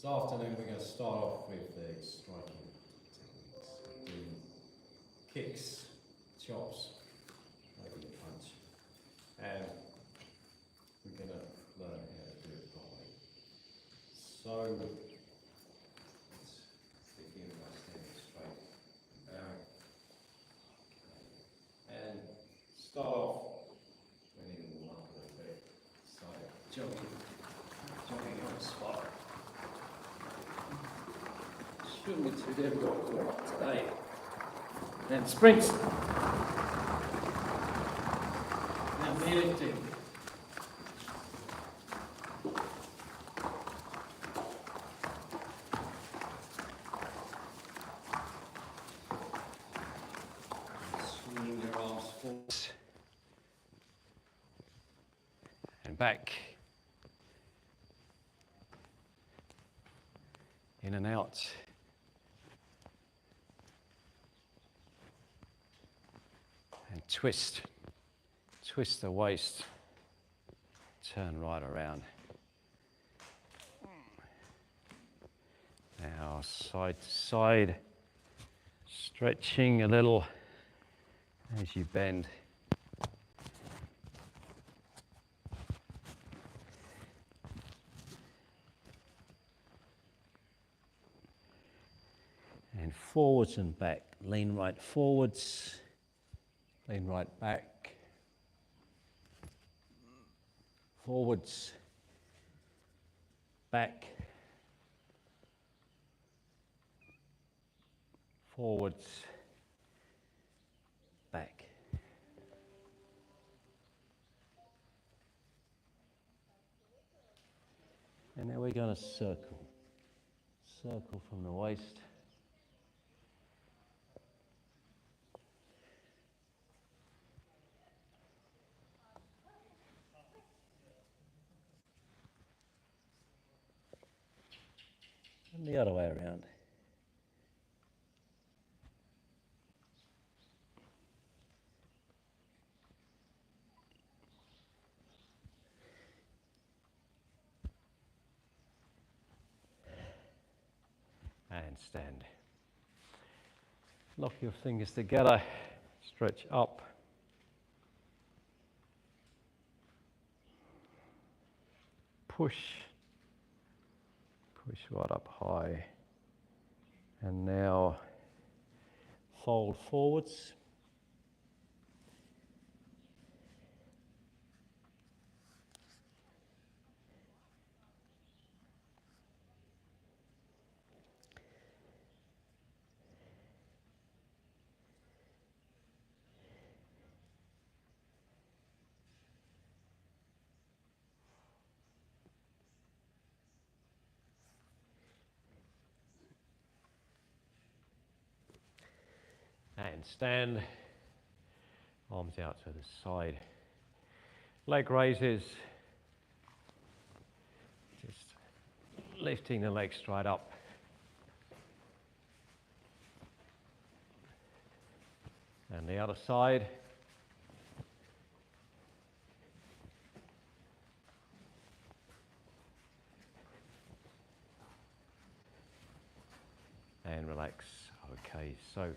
This afternoon we're going to start off with the striking techniques. We're doing kicks, chops, maybe a punch, and we're going to learn how to do it properly. So let's begin by standing straight and bowing. And start off, we need to warm up a little bit. So jogging on the spot. Shouldn't be too difficult for today. Then sprints. Now knee lifting. Swinging your arms forward and back. In and out. And twist the waist, turn right around. Now side to side, stretching a little as you bend. And forwards and back, lean right forwards, lean right back, forwards, back, forwards, back. And now we're going to circle from the waist. And the other way around. And stand. Lock your fingers together, stretch up. Push right up high. And now fold forwards. And stand, arms out to the side. Leg raises, just lifting the leg straight up. And the other side. And relax. Okay, so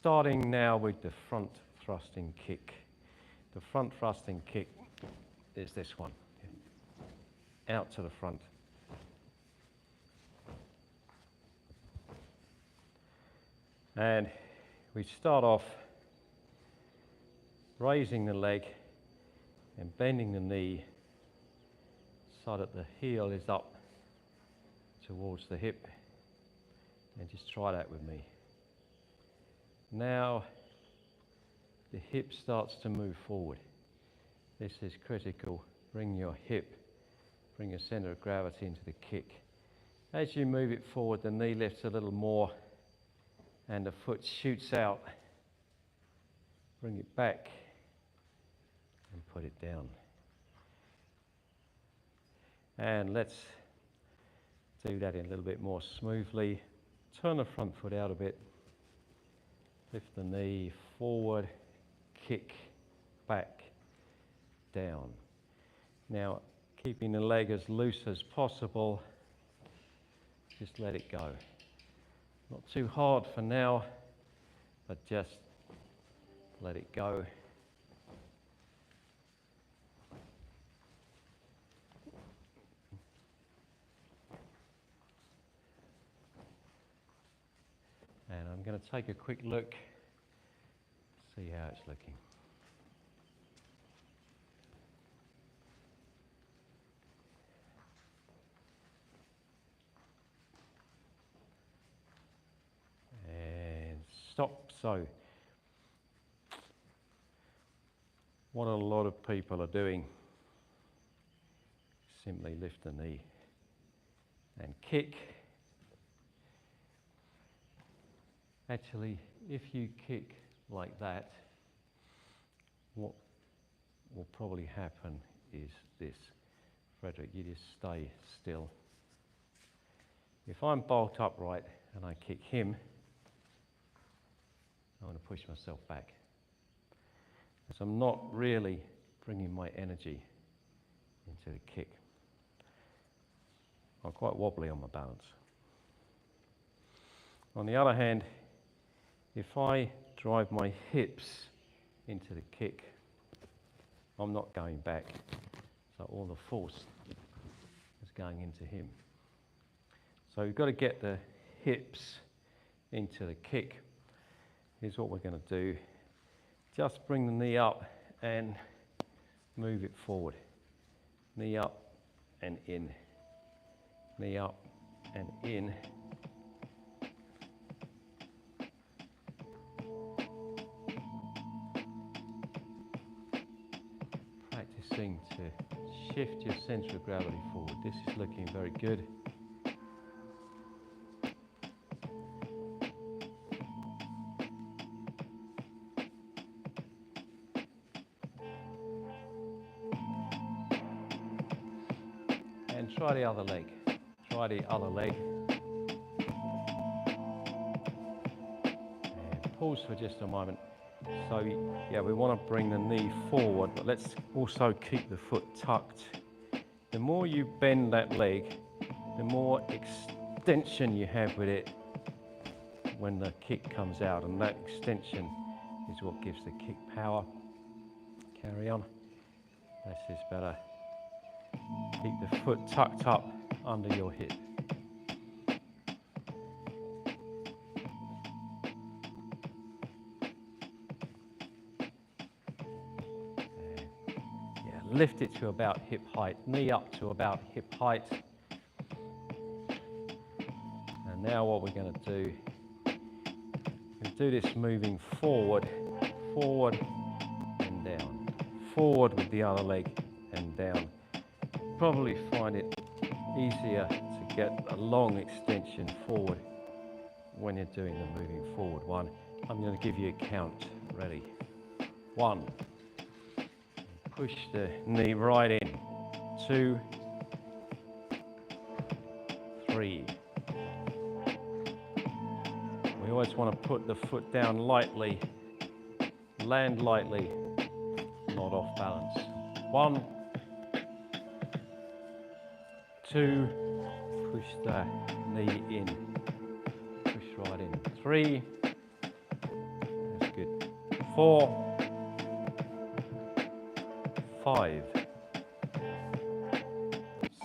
starting now with the front thrusting kick. The front thrusting kick is this one. Out to the front. And we start off raising the leg and bending the knee so that the heel is up towards the hip. And just try that with me. Now the hip starts to move forward. This is critical. Bring your hip, bring your center of gravity into the kick. As you move it forward, the knee lifts a little more and the foot shoots out. Bring it back and put it down. And let's do that in a little bit more smoothly. Turn the front foot out a bit. Lift the knee forward, kick, back, down. Now, keeping the leg as loose as possible, just let it go. Not too hard for now, but just let it go. And I'm going to take a quick look, see how it's looking. And stop. So, what a lot of people are doing, simply lift the knee and kick. Actually, if you kick like that, what will probably happen is this. Frederick, you just stay still. If I'm bolt upright and I kick him, I'm going to push myself back. So I'm not really bringing my energy into the kick. I'm quite wobbly on my balance. On the other hand, if I drive my hips into the kick, I'm not going back. So all the force is going into him. So you've got to get the hips into the kick. Here's what we're going to do. Just bring the knee up and move it forward. Knee up and in. Knee up and in. Practicing to shift your center of gravity forward. This is looking very good. And try the other leg. Try the other leg. And pause for just a moment. So yeah, we want to bring the knee forward, but let's also keep the foot tucked. The more you bend that leg, the more extension you have with it when the kick comes out, and that extension is what gives the kick power. Carry on. This is better. Keep the foot tucked up under your hip. Lift it to about hip height, knee up to about hip height. And now what we're going to do, we'll do this moving forward, forward and down. Forward with the other leg and down. Probably find it easier to get a long extension forward when you're doing the moving forward one. I'm going to give you a count. Ready? 1. Push the knee right in. 2, 3. We always want to put the foot down lightly, land lightly, not off balance. 1, 2, push the knee in, push right in. 3, that's good. 4, 5,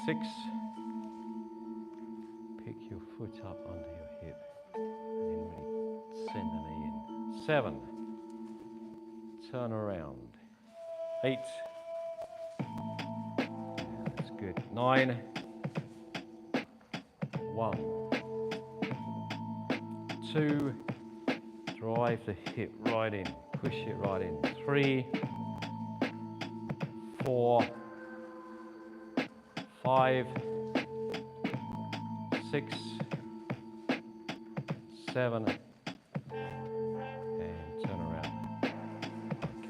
6, pick your foot up under your hip and then really send the knee in. 7, turn around. 8, that's good. 9, 1, 2, drive the hip right in, push it right in. 3, 4, 5, 6, 7, and turn around.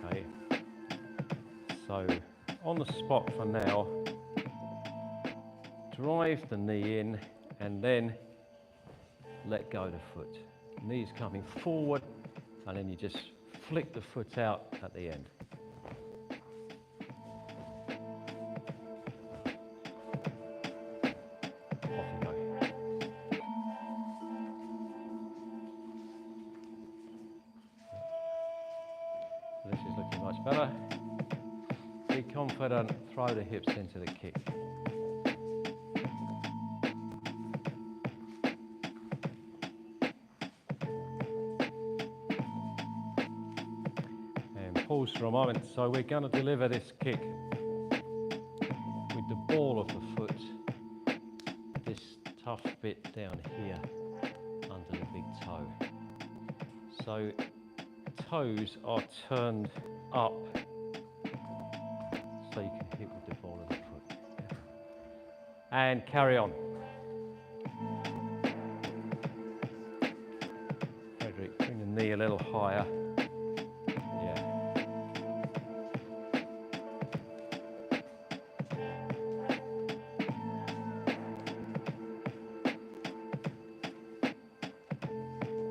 Okay, so on the spot for now, drive the knee in and then let go the foot. Knee's coming forward and then you just flick the foot out at the end. better. Be confident, throw the hips into the kick. And pause for a moment. So we're going to deliver this kick with the ball of the foot, this tough bit down here under the big toe. So toes are turned up so you can hit with the ball of the foot. And carry on. Frederick, bring the knee a little higher. Yeah.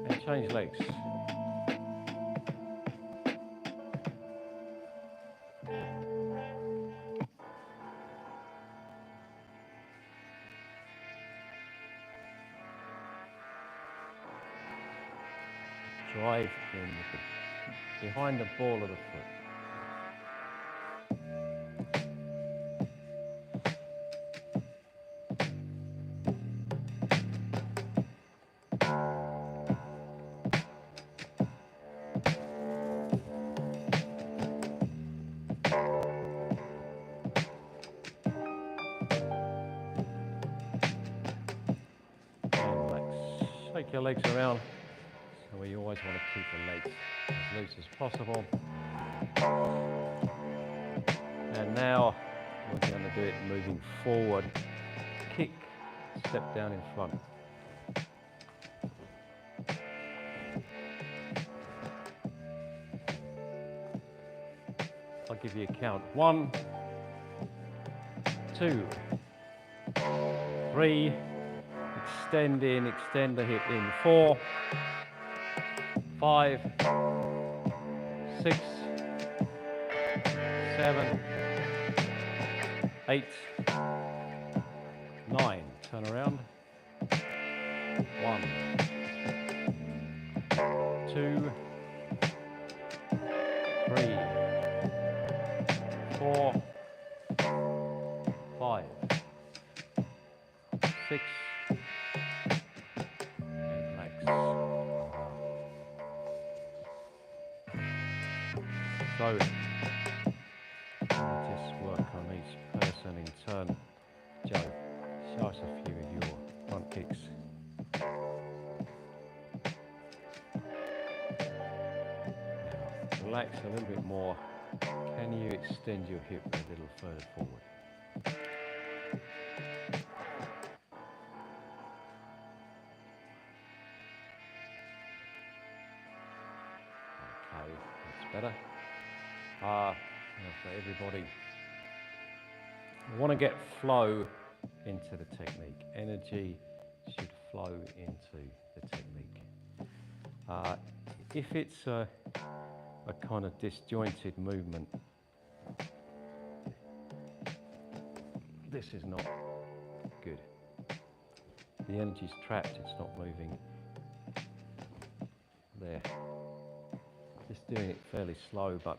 And change legs. Drive in with behind the ball of the foot. And relax. Shake your legs around. So we always want to keep the legs as loose as possible. And now we're going to do it moving forward. Kick, step down in front. I'll give you a count. 1, 2, 3. Extend in, extend the hip in. 4, 5, 6, 7, 8, 9. Turn around. 1, 2, 3, 4, 5, 6, and relax. So, just work on each person in turn. Joe, show us a few of your front kicks. Now, relax a little bit more. Can you extend your hip a little further forward? Okay, that's better. For everybody, we want to get flow into the technique. Energy should flow into the technique. If it's a kind of disjointed movement, this is not good. The energy's trapped, it's not moving. There. Just doing it fairly slow, but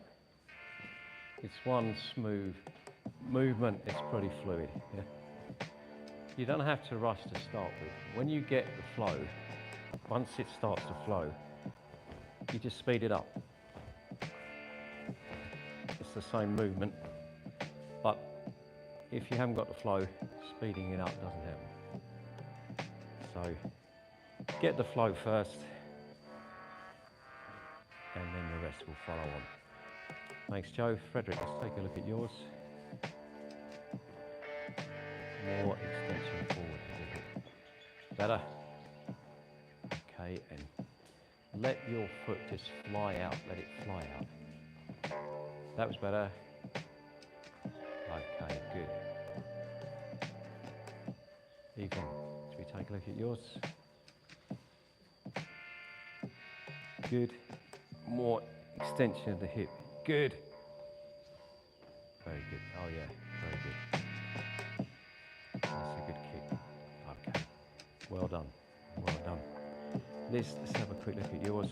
it's one smooth movement, it's pretty fluid. Yeah? You don't have to rush to start with. When you get the flow, once it starts to flow, you just speed it up. It's the same movement, but if you haven't got the flow, speeding it up doesn't happen. So get the flow first, and then the rest will follow on. Thanks, Joe. Frederick, let's take a look at yours. More extension forward a little bit. Better. Okay, and let your foot just fly out. Let it fly out. That was better. Okay, good. Even. Should we take a look at yours? Good. More extension of the hip. Good. Very good. Oh yeah, very good. That's a good kick. Okay. Well done. Well done. Let's have a quick look at yours.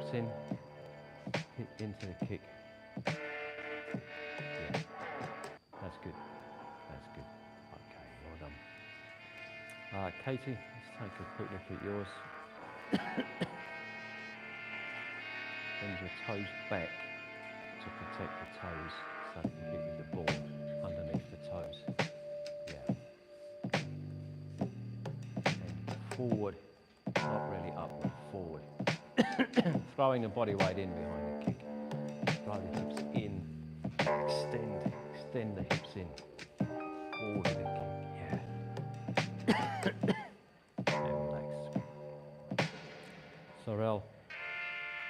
hips in, hip into the kick. Yeah, that's good. That's good. Okay, well done. Katie, let's take a quick look at yours. Bend your toes back to protect the toes so that you hit with the ball underneath the toes. Yeah. And forward, not really upward, forward. Throwing the body weight in behind the kick. Throw the hips in, extend the hips in. Forward with the kick, yeah. And relax. Sorrel,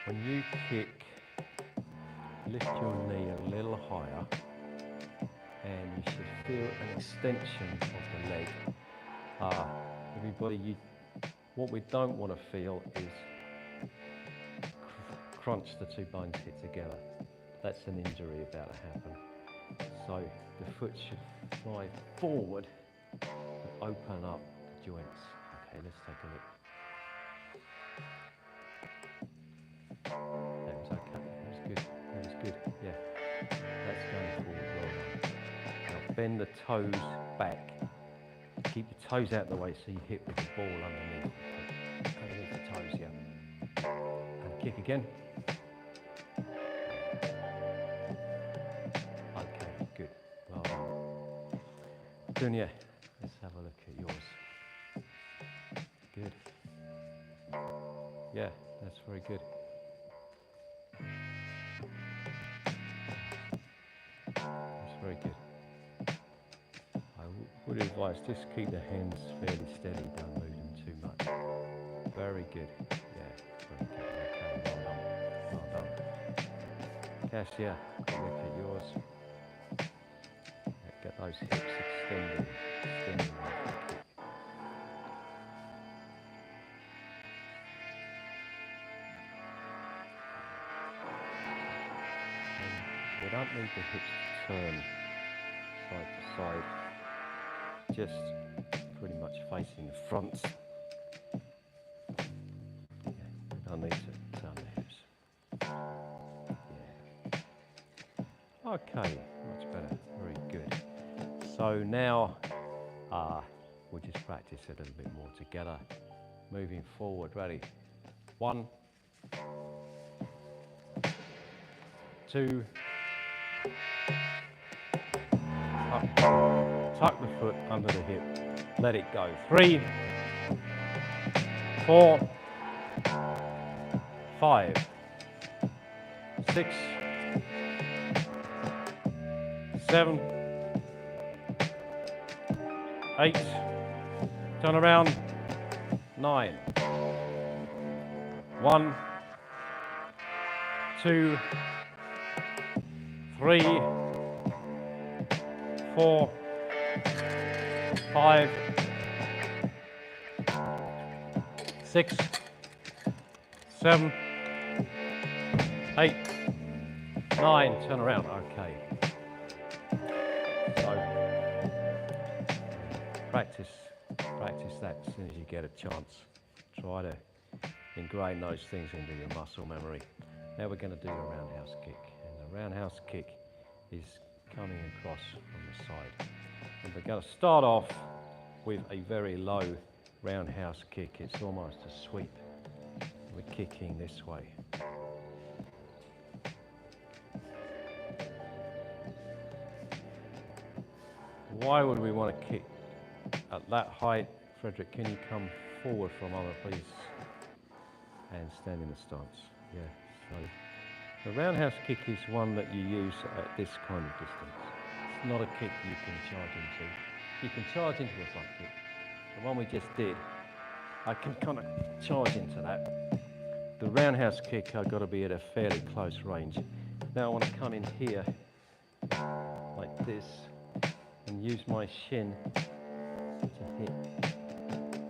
when you kick, lift your knee a little higher and you should feel an extension of the leg. Everybody, what we don't want to feel is crunch the two bones hit together. That's an injury about to happen. So the foot should fly forward and open up the joints. Okay, let's take a look. That was okay, that was good, that was good, yeah. That's going forward, well done. Now bend the toes back. Keep your toes out of the way so you hit with the ball underneath the toes, yeah. And kick again. Okay, good, well done. Dunya, let's have a look at yours. Good. Yeah, that's very good. That's very good. I would advise just keep the hands fairly steady, don't move them too much. Very good. Yeah, very good. Okay, well done. Well done. Cassia, look at yours. Get those hips extended. Extending. We don't need the hips to turn side to side, just pretty much facing the front. Yeah, we don't need to turn the hips. Yeah. Okay, much better, very good. So now we'll just practice a little bit more together. Moving forward, ready? 1, 2, tuck the foot under the hip, let it go. 3, 4, 5, 6, 7, 8, turn around, 9, 1, 2, 3, 4, 5, 6, 7, 8, 9, turn around, okay. So, practice that as soon as you get a chance. Try to ingrain those things into your muscle memory. Now we're going to do a roundhouse kick. And the roundhouse kick is coming across from the side. And we're going to start off with a very low roundhouse kick. It's almost a sweep. We're kicking this way. Why would we want to kick at that height? Frederick, can you come forward for a moment, please? And stand in the stance. Yeah, so the roundhouse kick is one that you use at this kind of distance. It's not a kick you can charge into. You can charge into a front kick. The one we just did, I can kind of charge into that. The roundhouse kick, I've got to be at a fairly close range. Now I want to come in here, like this, and use my shin to hit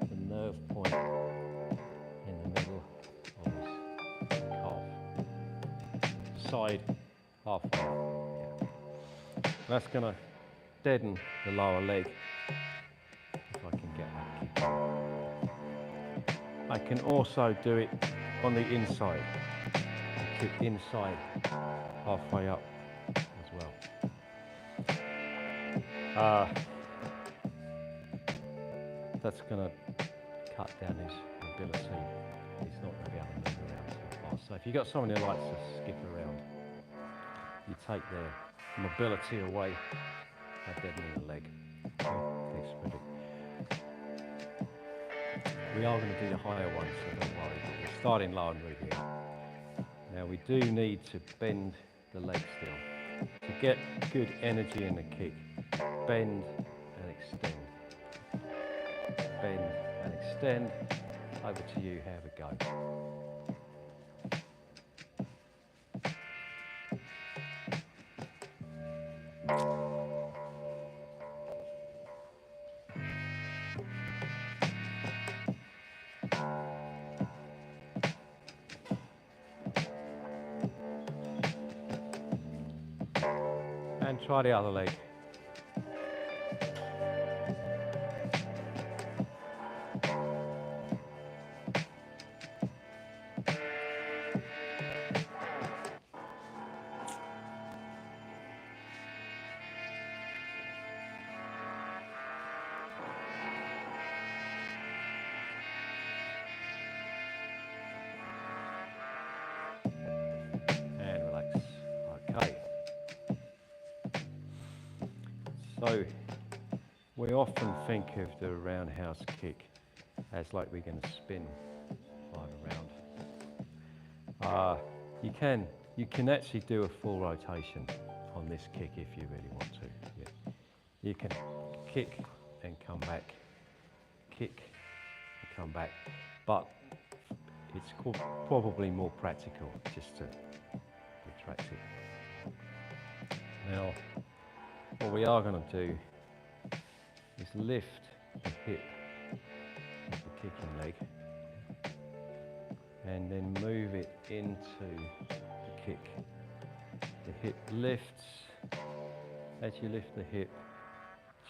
the nerve point in the middle of this calf. Side, halfway up. Yeah. That's going to deaden the lower leg, if I can get that kick. I can also do it on the inside. it inside, halfway up as well. That's going to cut down his ability. He's not going to be able to move around too fast. So if you've got someone who likes to skip around, you take their mobility away by deadening the leg. Okay, spread it. We are going to do the higher ones, so don't worry, but we're starting low and moving up. Now we do need to bend the leg still. To get good energy in the kick, bend and extend. Bend and extend. Over to you, have a go. And try the other leg. And relax. Okay. So we often think of the roundhouse kick as like we're going to spin right around. You can actually do a full rotation on this kick if you really want to. Yeah. You can kick and come back, kick and come back, but it's probably more practical just to retract it. Now, what we are going to do is lift the hip of the kicking leg and then move it into the kick. The hip lifts. As you lift the hip,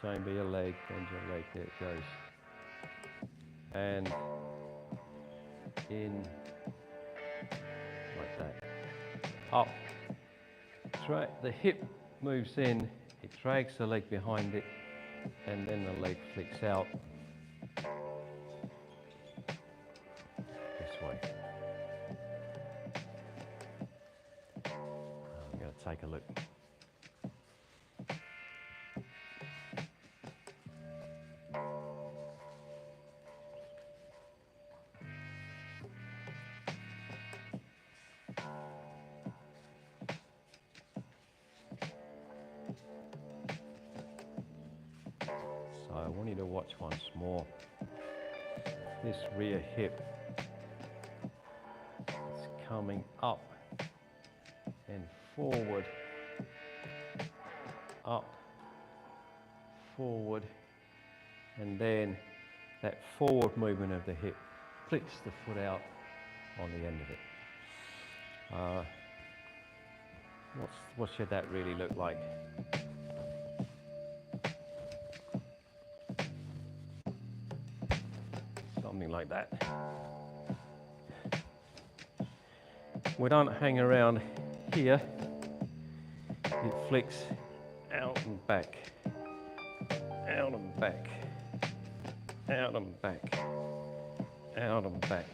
chamber your leg, bend your leg, there it goes. And in, like that. Up. The hip moves in, it drags the leg behind it, and then the leg flicks out this way. I'm going to take a look. So I want you to watch once more. This rear hip is coming up and forward, up, forward, and then that forward movement of the hip flicks the foot out on the end of it. What should that really look like? Something like that. We don't hang around here. It flicks out and back, out and back, out and back, out and back.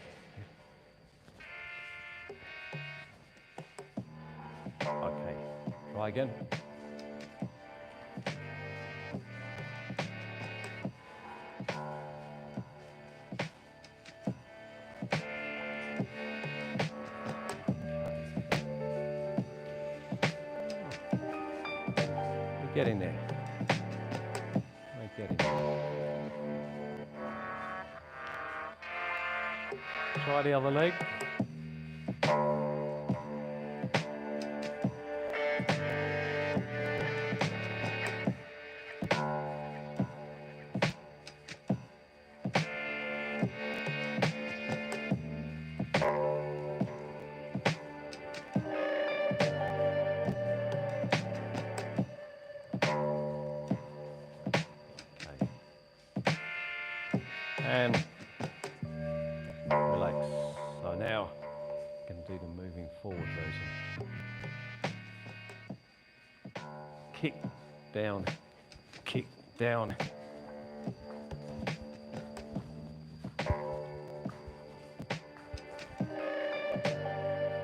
Okay, try again. We're getting there. We're getting there. Try the other leg. And relax. So now you can do the moving forward. forward version. Kick down, kick down.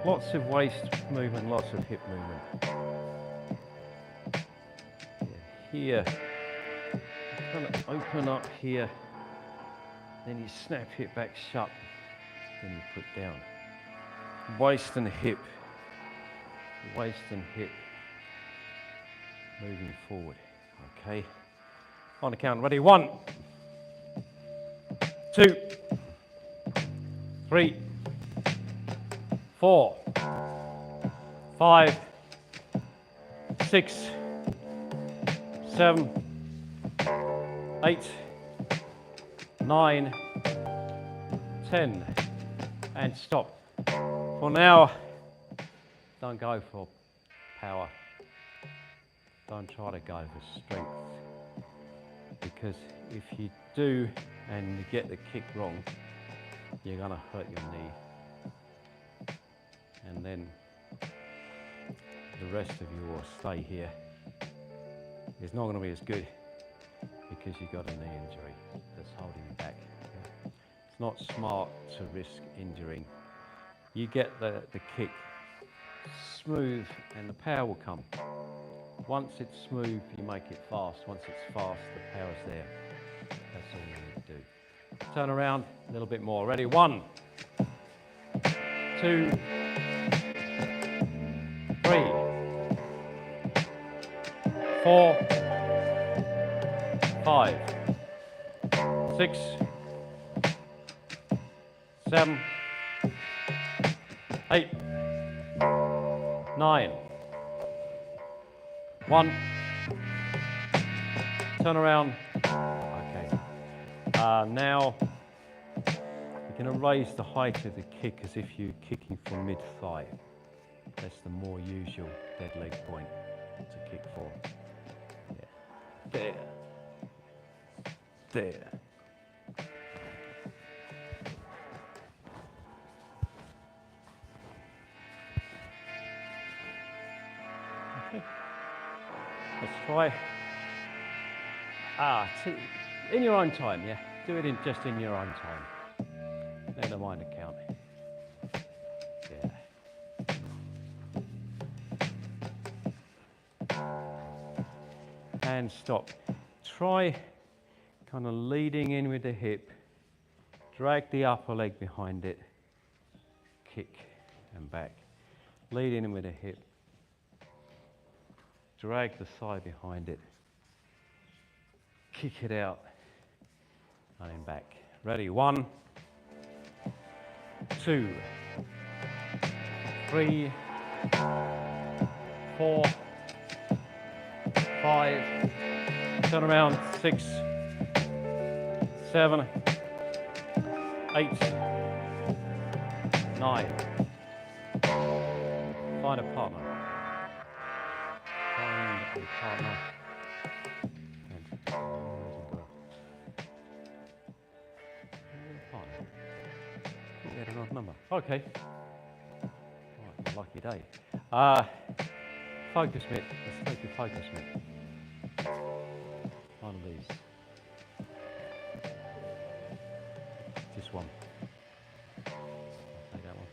Lots of waist movement, lots of hip movement. Here, kind of open up here, then you snap it back shut, then you put down. Waist and hip, moving forward, okay? On the count, ready, 1, 2, 3, 4, 5, 6, 7, 8, 9, 10, and stop. For now, don't go for power. Don't try to go for strength. Because if you do and you get the kick wrong, you're going to hurt your knee. And then the rest of you will stay here. It's not going to be as good because you've got a knee injury that's holding you back. It's not smart to risk injuring. You get the kick smooth and the power will come. Once it's smooth, you make it fast. Once it's fast, the power's there. That's all you need to do. Turn around a little bit more. Ready? 1, 2, 3, 4, 5, 6, 7, 8, 9, 1, turn around, okay. Now you're going to raise the height of the kick as if you're kicking from mid-thigh. That's the more usual dead leg point to kick for. Yeah. There. Okay. Let's try. In your own time, yeah. Do it just in your own time. Never mind the count. Yeah. And stop. Try kind of leading in with the hip. Drag the upper leg behind it. Kick and back. Lead in with the hip. Drag the thigh behind it. Kick it out. And then back. Ready? 1, 2, 3, 4, 5. Turn around. 6, 7, 8, 9. Find a partner. Find a partner. Get an odd number. Okay. Right, lucky day. Focus mitt. Let's take your focus mitt. One of these. Just one. I'll take that one.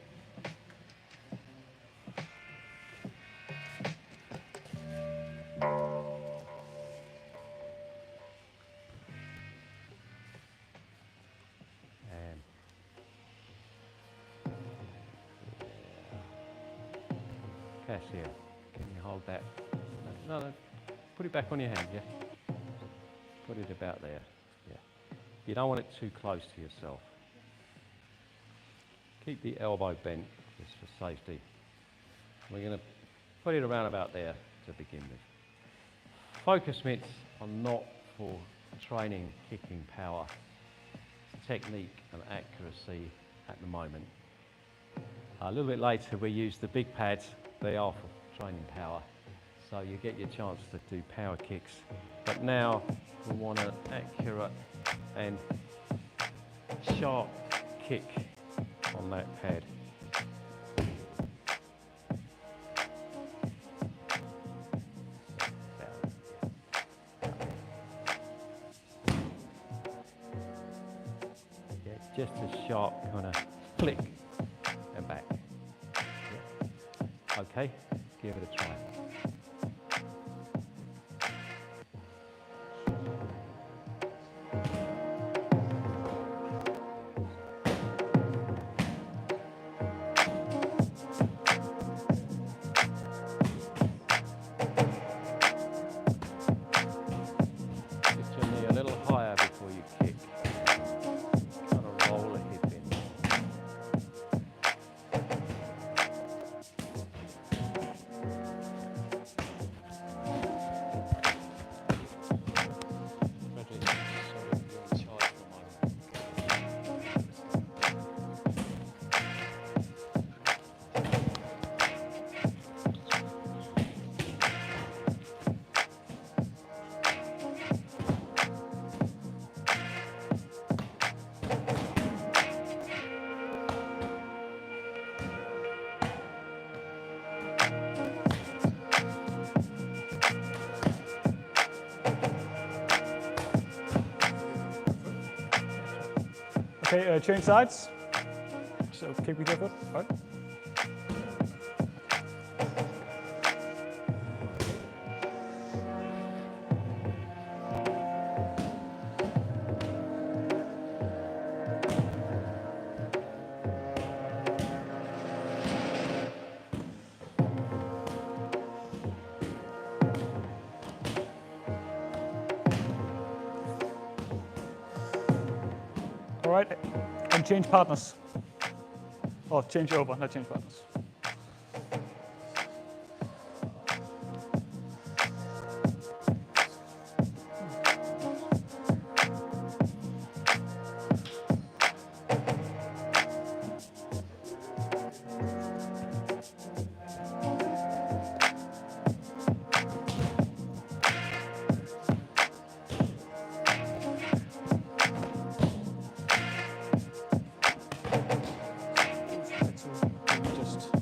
And Cass here. Can you hold that? No. Put it back on your hand, yeah? Put it about there. Yeah. You don't want it too close to yourself. Keep the elbow bent just for safety. We're going to put it around about there to begin with. Focus mitts are not for training kicking power, technique and accuracy at the moment. A little bit later we use the big pads. They are for training power, so you get your chance to do power kicks. But now we want an accurate and sharp kick on that pad. just a sharp kind of flick and back. Yeah. Okay, give it a try. Lift your knee a little higher before you kick. Kind of roll the hip in. Frederick, sorry, you're in charge for a moment. Okay, change sides. So kick with your foot. Right. All right, and change partners. Or change over, not change partners. Just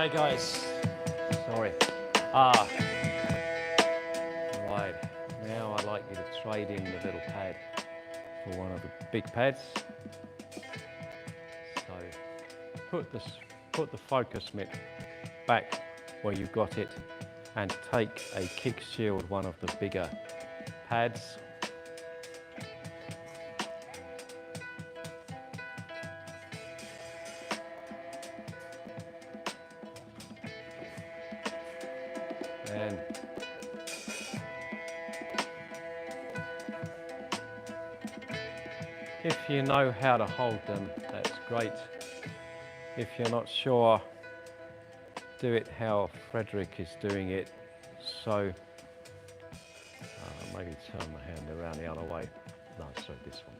Okay, guys. Sorry. Right. Now I'd like you to trade in the little pad for one of the big pads. So put the focus mitt back where you got it and take a kick shield, one of the bigger pads. And if you know how to hold them, that's great. If you're not sure, do it how Frederick is doing it. So maybe turn my hand around the other way. No, sorry, this one.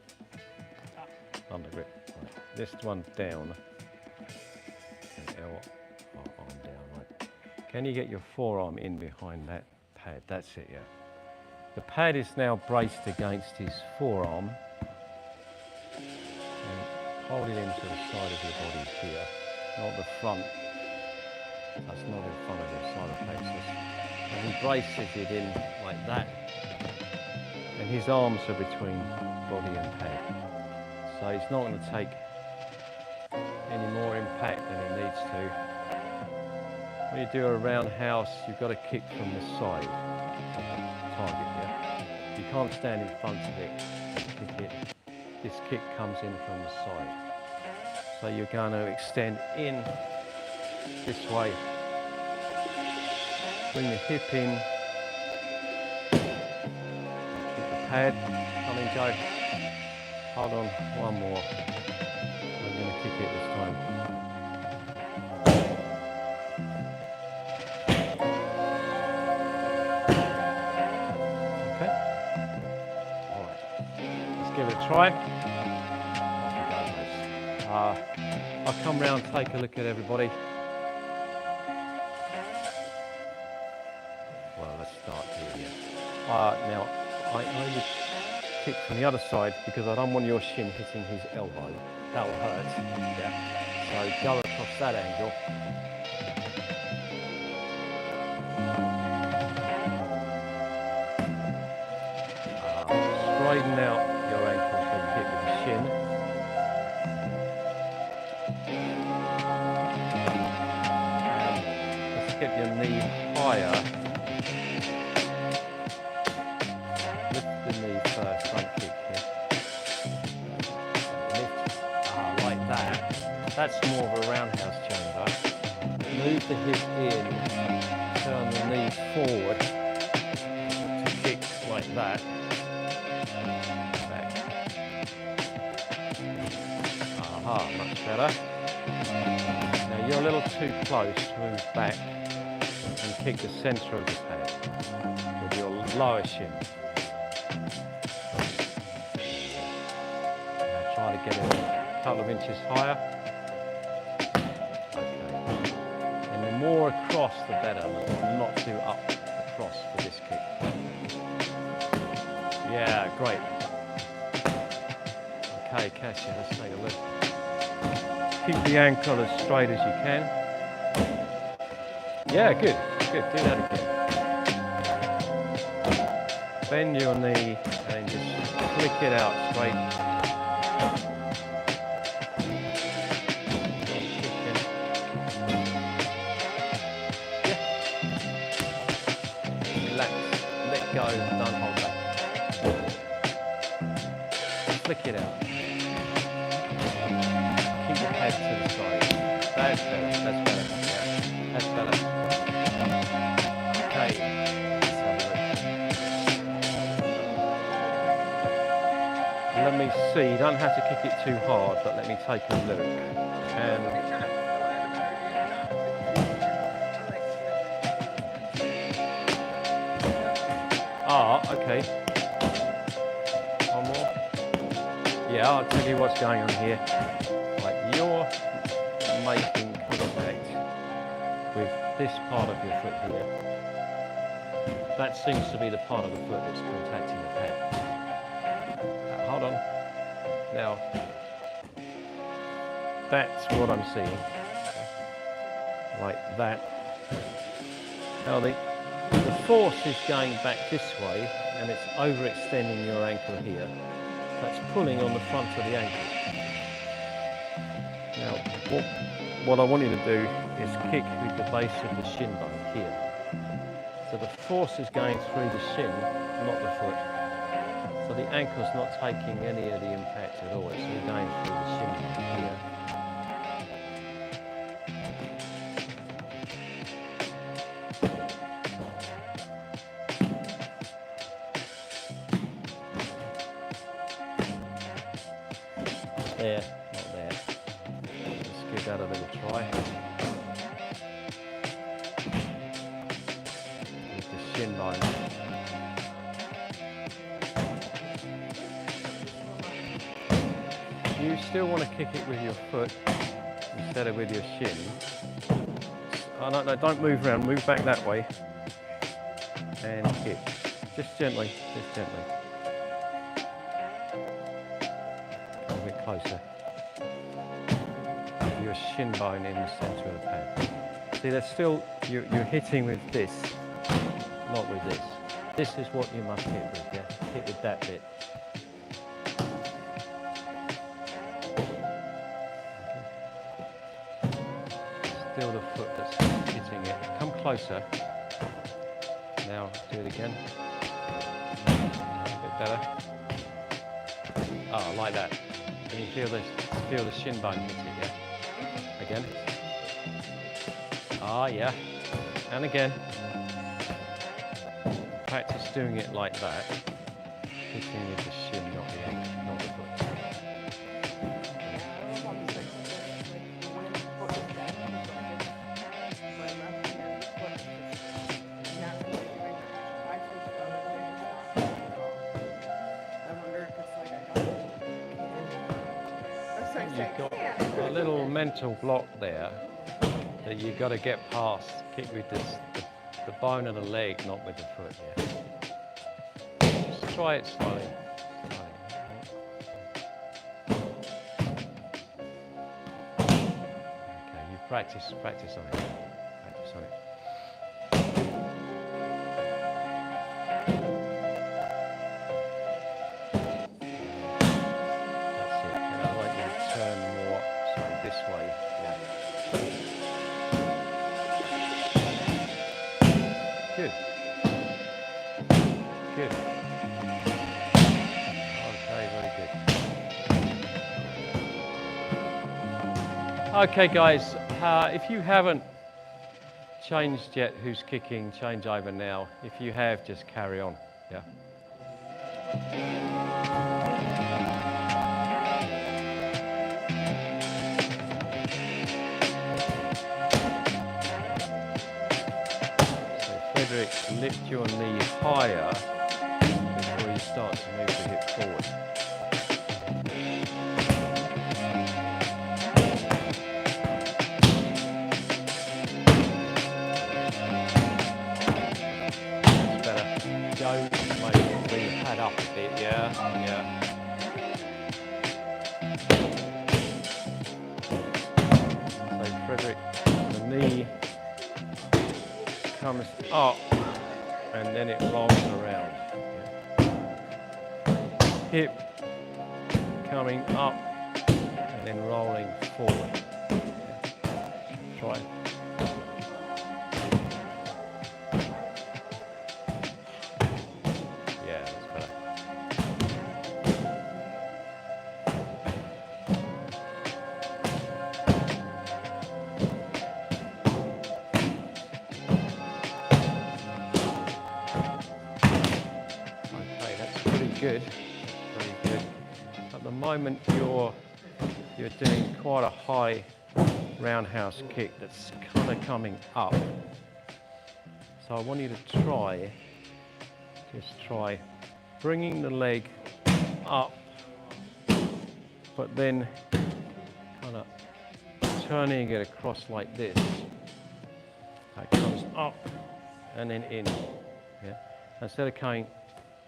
Under grip. Right. This one down. And arm down. Right. Can you get your forearm in behind that pad? That's it, yeah. The pad is now braced against his forearm. And hold it into the side of your body here, not the front. That's not in front of your solar plexus. And he braces it in like that. And his arms are between body and pad. So he's not going to take any more impact than he needs to. When you do a roundhouse, you've got to kick from the side of the target, yeah? You can't stand in front of it and kick it. This kick comes in from the side. So you're going to extend in this way. Bring the hip in. Keep the pad. Come in, Joe. Hold on, one more. I'm going to kick it this time. Okay. All right. Let's give it a try. Off we go, guys. I'll come round, take a look at everybody. Well, let's start here. Now, I would kick from the other side because I don't want your shin hitting his elbow. That will hurt. Yeah. So go across that angle. Straighten out your ankle so you hit with the shin. And let's get your knee higher. Lift the knee first, front kick here. Lift, like that. That's more of a roundhouse chamber. Move the hip in, turn the knee forward to kick like that. Back. Aha, much better. Now you're a little too close, move back and kick the centre of the pad with your lower shin. Try to get it a couple of inches higher. Okay. And the more across, the better. Not too up across for this kick. Yeah, great. Okay, Kasia, let's take a look. Keep the ankle as straight as you can. Yeah, good. Good. Do that again. Bend your knee and just flick it out straight. Go, don't hold back. Flick it out. Keep your head to the side. That's better, that's better. Yeah, that's better. Okay, let's have a look. Let me see, you don't have to kick it too hard, but let me take a look. And okay. One more. Yeah, I'll tell you what's going on here. Like, you're making contact with this part of your foot here. That seems to be the part of the foot that's contacting the pad. Hold on. Now, that's what I'm seeing. like that. Now the force is going back this way and it's overextending your ankle here. That's pulling on the front of the ankle. Now what I want you to do is kick with the base of the shin bone here. So the force is going through the shin, not the foot. So the ankle's not taking any of the impact at all. It's all going through the shin bone here. There, not there. Let's give that a little try. With the shin bone. You still want to kick it with your foot instead of with your shin. Oh, no, don't move around, move back that way. And kick. Just gently, just gently. Come a bit closer. Your shin bone in the centre of the pad. See, that's still, you're hitting with this, not with this. This is what you must hit with, yeah? Hit with that bit. Still the foot that's hitting it. Come closer. Now do it again. A bit better. Oh, like that. Can you feel the shin bone hit it, yeah? Again. Ah, yeah. And again. Practice doing it like that. Hitting with the shin, not the ankle, not the foot. You've got a little mental block there that you've got to get past. Kick with the bone of the leg, not with the foot. Yeah. Just try it slowly. Okay, you practice on it. Practice on it. Good. Good. Okay, very good. Okay, guys, if you haven't changed yet who's kicking, change over now. If you have, just carry on. Yeah. Lift your knee higher before you start to move the hip forward. That's better. Go, maybe bring the pad up a bit, yeah. So Frederick, the knee comes up and then it rolls around. Hip coming up and then rolling forward. Try. Yeah, that's better. Good, very good. At the moment you're doing quite a high roundhouse kick that's kind of coming up. So I want you to try bringing the leg up, but then kind of turning it across like this. So it comes up and then in. Yeah. Instead of coming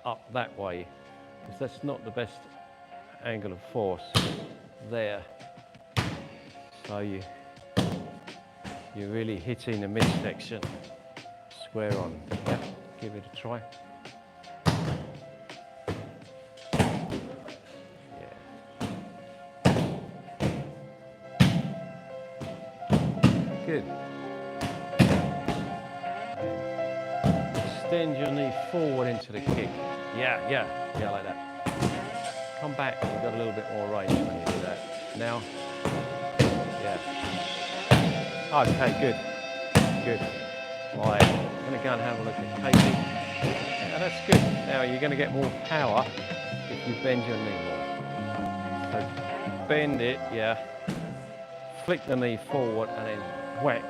up that way, because that's not the best angle of force there. So you you're really hitting the midsection square on. Yeah, give it a try. Good. Extend your knee forward into the kick. Yeah, like that. Come back, you've got a little bit more range when you do that. Now, yeah. Okay, good. Right, I'm gonna go and have a look at Katie. Yeah, that's good. Now you're gonna get more power if you bend your knee more. So bend it, yeah. Flick the knee forward and then whack,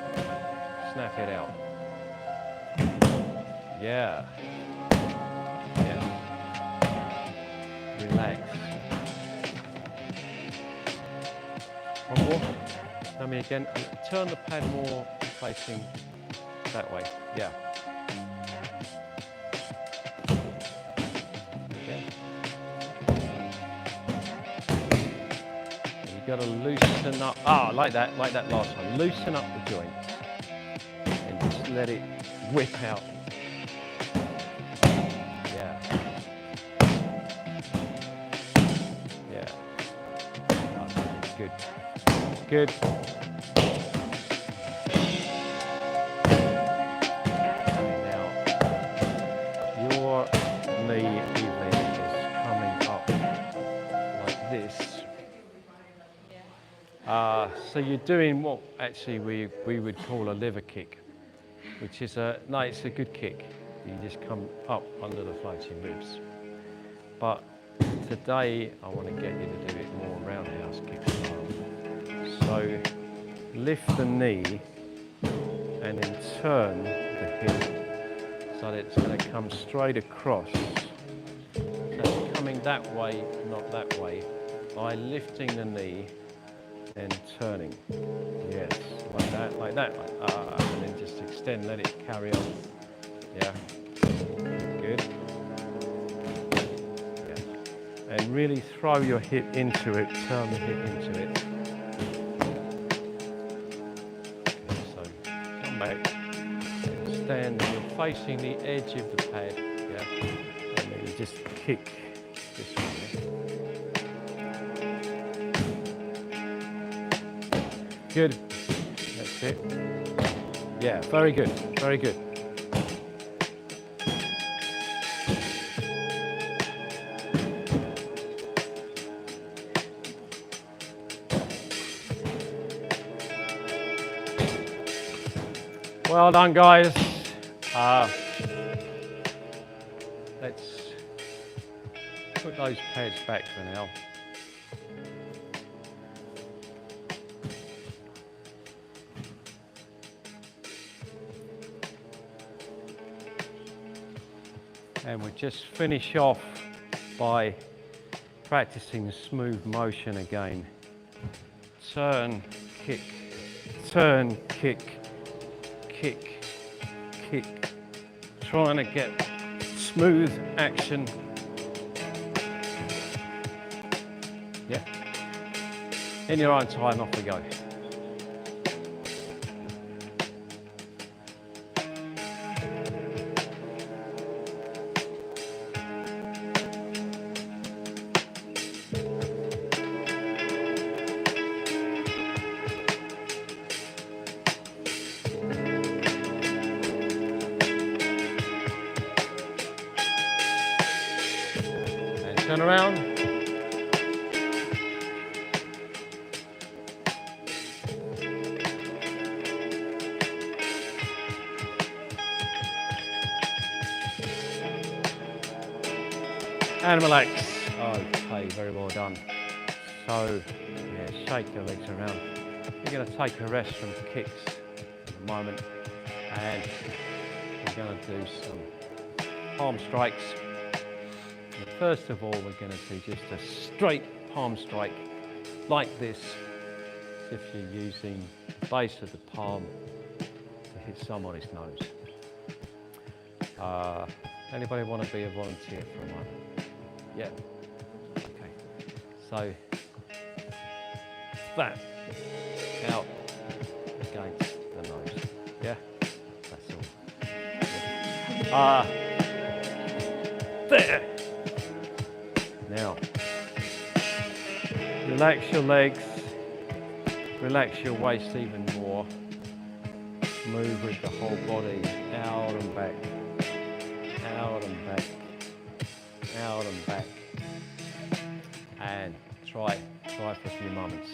snap it out. Yeah. Relax. One more. Tell me again. Turn the pad more facing that way. Yeah. Okay. You've got to loosen up. Like that last one. Loosen up the joints and just let it whip out. Good. Now, your knee even is coming up like this. So you're doing what actually we would call a liver kick, which is it's a good kick. You just come up under the floating ribs. But today, I want to get you to do it more roundhouse kick style. So lift the knee and then turn the hip so that it's going to come straight across. So it's coming that way, not that way, by lifting the knee and turning. Yes, like that. And then just extend, let it carry on. Yeah, good. Yeah. And really throw your hip into it, turn the hip into it. Back, stand, and you're facing the edge of the pad, yeah, and then you just kick this way. Good, that's it. Yeah, very good. Well done, guys. Let's put those pads back for now. And we'll just finish off by practicing the smooth motion again. Turn, kick, kick, trying to get smooth action. Yeah. In your own time, off we go. Turn around. And relax. Okay, very well done. So, yeah, shake your legs around. You're going to take a rest from kicks at the moment, and we're going to do some palm strikes. And first of all, we're going to do just a straight palm strike like this, as if you're using the base of the palm to hit somebody's nose. Anybody want to be a volunteer for a moment? Yeah. Okay. So that out against the nose. There. Now, relax your legs, relax your waist even more. Move with the whole body, out and back, out and back, out and back. And try for a few moments.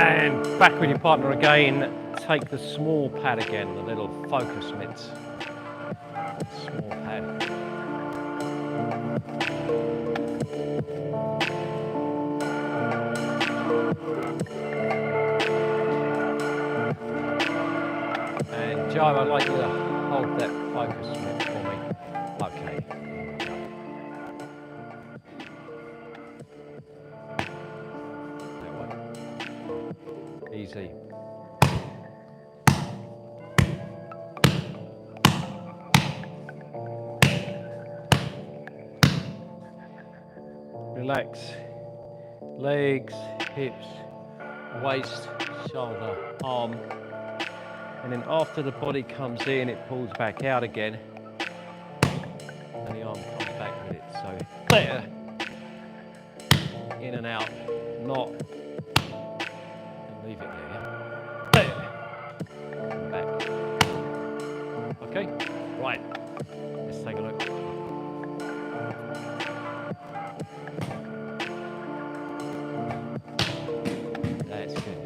And back with your partner again. Take the small pad again, the little focus mitts. Small pad. And Joe, I'd like you to hold that focus mitt for me. Okay. Easy. Relax. Legs, hips, waist, shoulder, arm. And then after the body comes in, it pulls back out again. And the arm comes back with it. So there. In and out. Not. And leave it there. There. And back. Okay? Right. Let's take a look. That's good.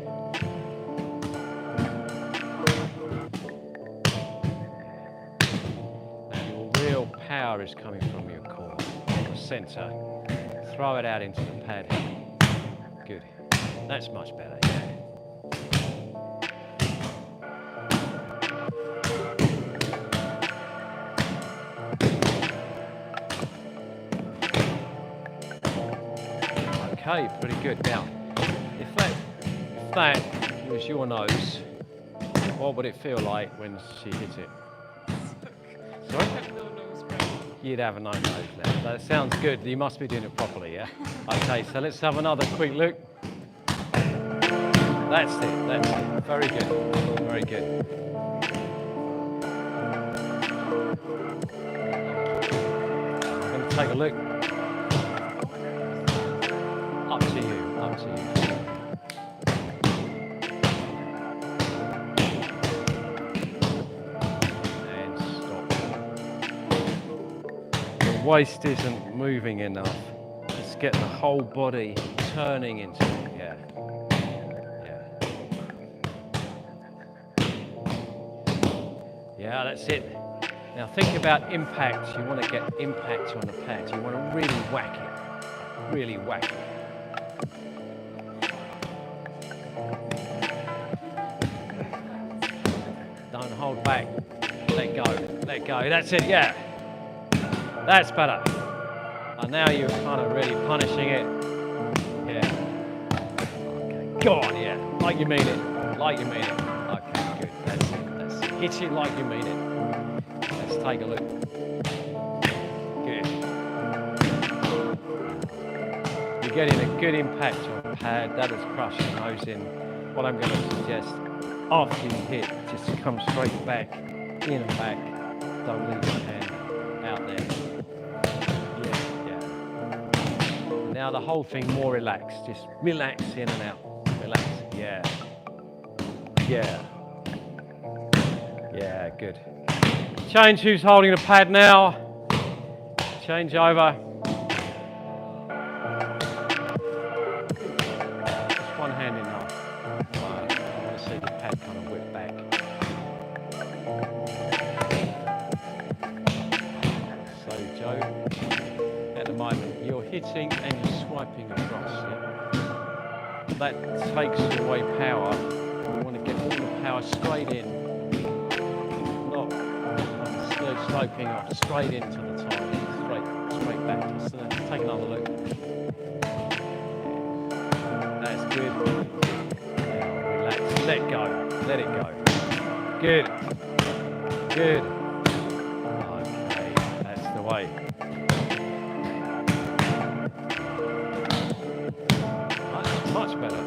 Now your real power is coming from your core, from the center. Throw it out into the pad. Good. That's much better, yeah. Okay, pretty good. Now, if that was your nose, what would it feel like when she hit it? Sorry? You'd have a nice nose now. That sounds good. You must be doing it properly, yeah? Okay, so let's have another quick look. That's it, that's it. Very good, very good. I'm going to take a look. Up to you, up to you. And stop. The waist isn't moving enough. Let's get the whole body turning into it, yeah. Yeah, that's it. Now think about impact. You want to get impact on the pad. You want to really whack it. Really whack it. Don't hold back. Let go. Let go. That's it, yeah. That's better. And now you're kind of really punishing it. Yeah. Okay. Go on, yeah. Like you mean it. Like you mean it. Okay, good. That's it. That's it. Hit it like you mean it. Let's take a look. Good. You're getting a good impact on the pad. That has crushed the nose in. What I'm going to suggest, after you hit, just come straight back, in and back. Don't leave your hand out there. Yeah. Now the whole thing more relaxed. Just relax in and out. Relax. Yeah. Yeah. Yeah, good. Change who's holding the pad now. Change over. Just one hand in half. Right. I want to see the pad kind of whip back. So, Joe, at the moment, you're hitting and you're swiping across. Yeah? That takes away power. We want to power straight in, not sloping off, straight into the target, straight back. Just take another look. That's good. Now relax, let go, let it go. Good, good. Okay, that's the way. That's much better.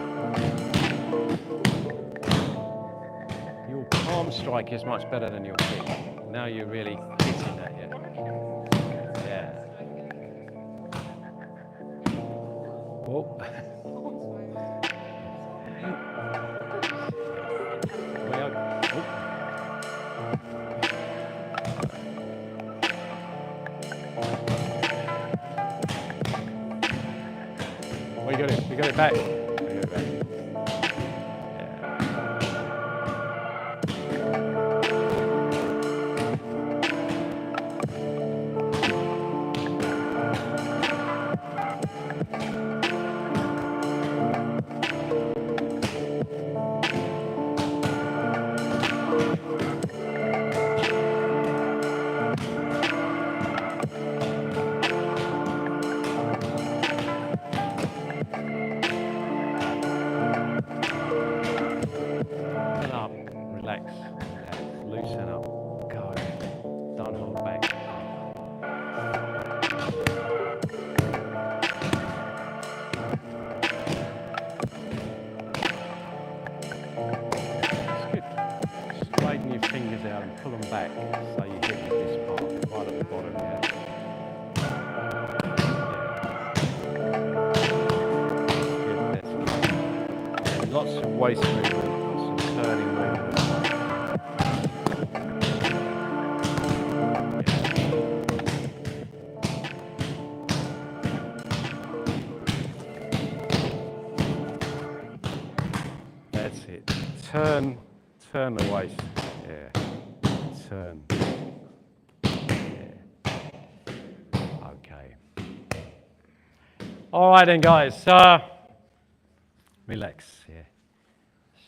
Your palm strike is much better than your kick. Now you're really hitting that, yeah. Yeah. Whoa. We got it back. We got it back. Up, relax, loosen up, go, don't hold back. That's good. Straighten your fingers out and pull them back so you hit this part, right at the bottom, yeah. Good, that's good. Lots of waist movement. Turning movement. That's it. Turn the waist. Yeah. Turn. Yeah. Okay. All right then, guys. Relax. Yeah.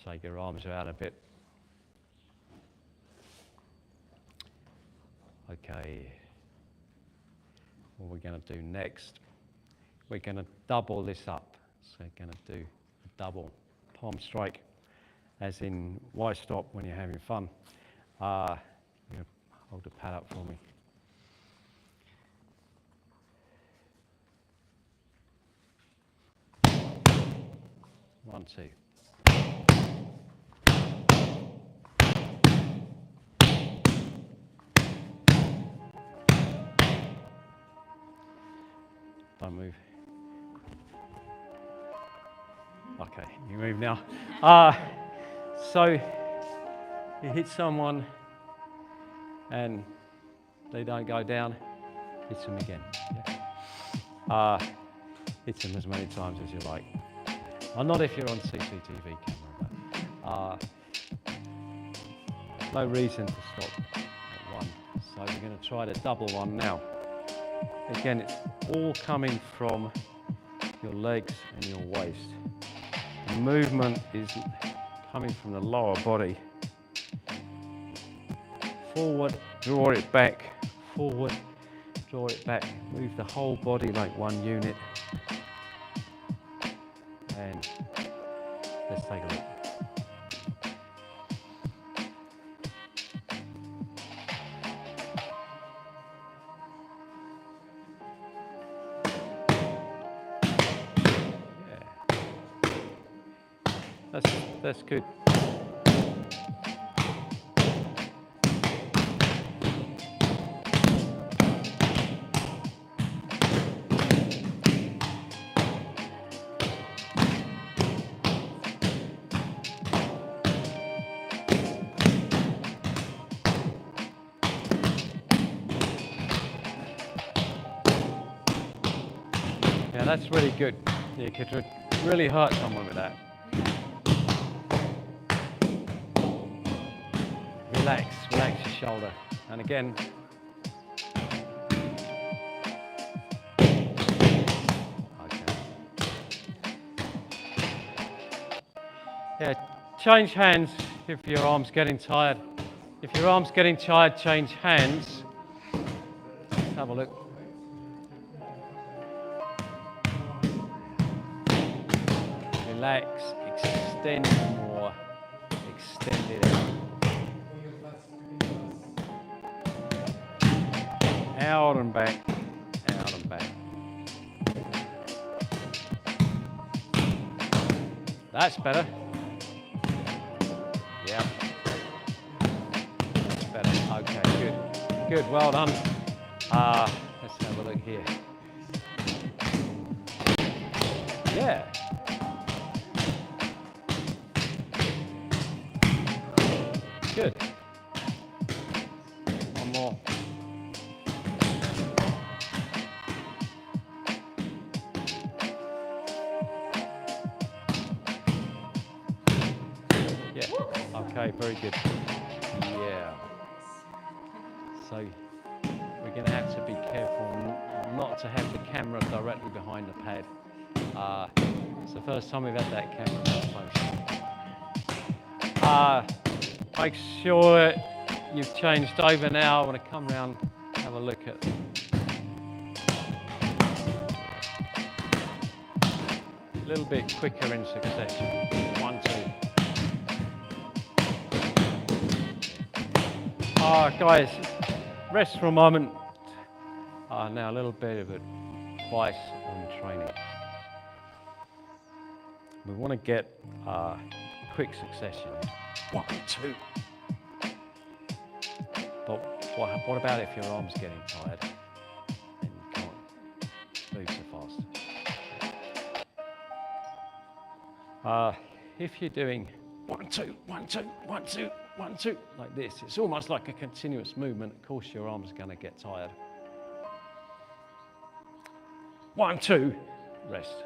Shake your arms out a bit. Okay, what we're going to do next, we're going to double this up. So we're going to do a double palm strike, as in why stop when you're having fun. You're going to hold the pad up for me. One, two. Don't move. Okay, you move now. So you hit someone and they don't go down, hit them again. Yeah. Hit them as many times as you like. Not if you're on CCTV camera, but no reason to stop at one. So we're going to try to double one now. Again, it's all coming from your legs and your waist. The movement is coming from the lower body. Forward, draw it back. Forward, draw it back. Move the whole body like one unit. And let's take a look. That's good. Yeah, that's really good. You could really hurt someone with that. Relax your shoulder. And again, okay. Yeah, change hands If your arm's getting tired. If your arm's getting tired, change hands. Let's have a look. Relax, extend more, extend it out. Out and back, out and back. That's better. Yeah. That's better. Okay, good. Good, well done. Let's have a look here. Yeah. Good. One more. Yeah. Okay, very good. Yeah. So we're going to have to be careful not to have the camera directly behind the pad. It's the first time we've had that camera that close. Make sure you've changed over now. I want to come round, have a look at. A little bit quicker in succession. 1, 2. Guys, rest for a moment. Now a little bit of advice on training. We want to get quick succession. 1, 2. But what about if your arm's getting tired and you can't move so fast? If you're doing 1, 2, 1, 2, 1, 2, 1, 2, like this, it's almost like a continuous movement. Of course, your arm's going to get tired. 1, 2, rest.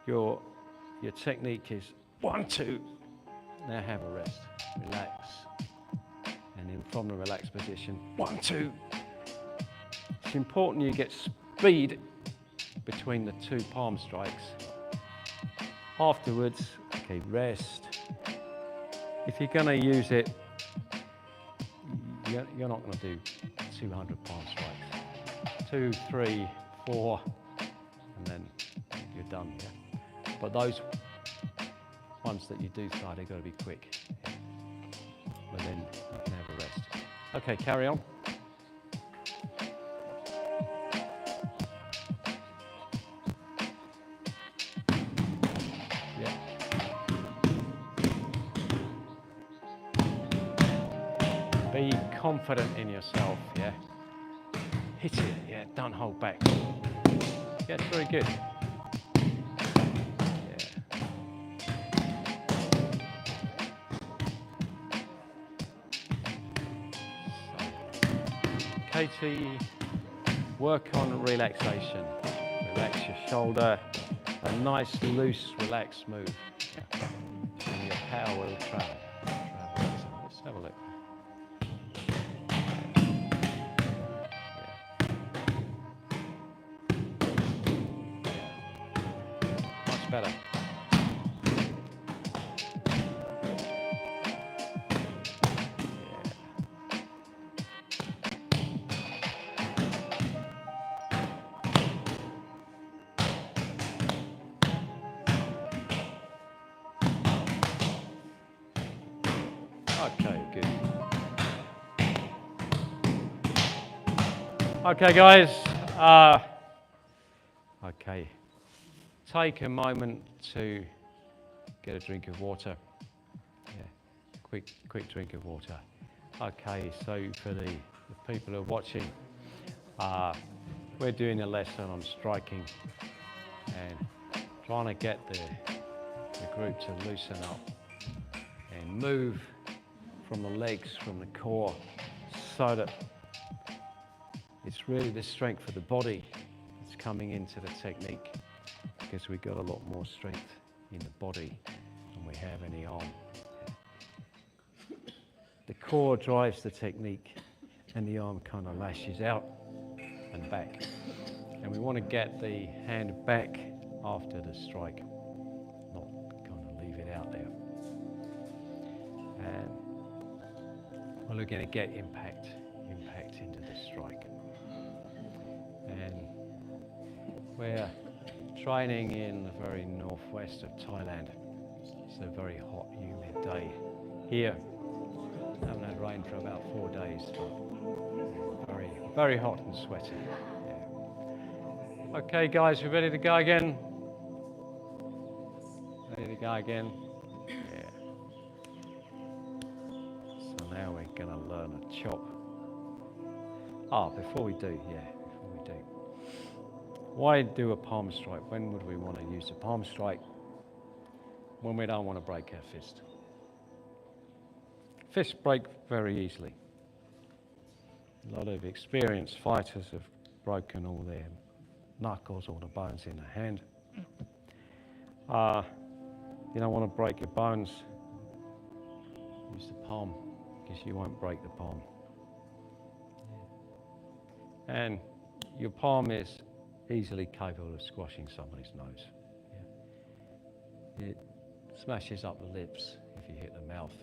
Your technique is 1, 2. Now have a rest. Relax. And then from the relaxed position, 1, 2. It's important you get speed between the 2 palm strikes. Afterwards, okay, rest. If you're going to use it, you're not going to do 200 palm strikes. 2, 3, 4, and then you're done. Yeah? But those ones that you do start, they've got to be quick. But then you can have a rest. Okay, carry on. Yeah. Be confident in yourself, yeah. Hit it, yeah, don't hold back. Yeah, it's very good. Katie, work on relaxation. Relax your shoulder. A nice, loose, relaxed move. Yeah. And your power will travel. Let's have a look. Yeah. Much better. Okay, good. Okay, guys. Okay. Take a moment to get a drink of water. Yeah, quick drink of water. Okay, so for the people who are watching, we're doing a lesson on striking and trying to get the group to loosen up and move from the legs, from the core, so that it's really the strength of the body that's coming into the technique, because we've got a lot more strength in the body than we have in the arm. The core drives the technique and the arm kind of lashes out and back. And we want to get the hand back after the strike, not kind of leave it out there. we're looking to get impact into the strike. And we're training in the very northwest of Thailand. It's a very hot, humid day here. Haven't had rain for about 4 days, but very, very hot and sweaty. Yeah. Okay, guys, we ready to go again? Ready to go again? Yeah. So now we're going to learn a chop. Before we do. Why do a palm strike? When would we want to use a palm strike? When we don't want to break our fist. Fists break very easily. A lot of experienced fighters have broken all their knuckles, all the bones in the hand. You don't want to break your bones. Use the palm, because you won't break the palm. And your palm is easily capable of squashing somebody's nose. Yeah. It smashes up the lips if you hit the mouth.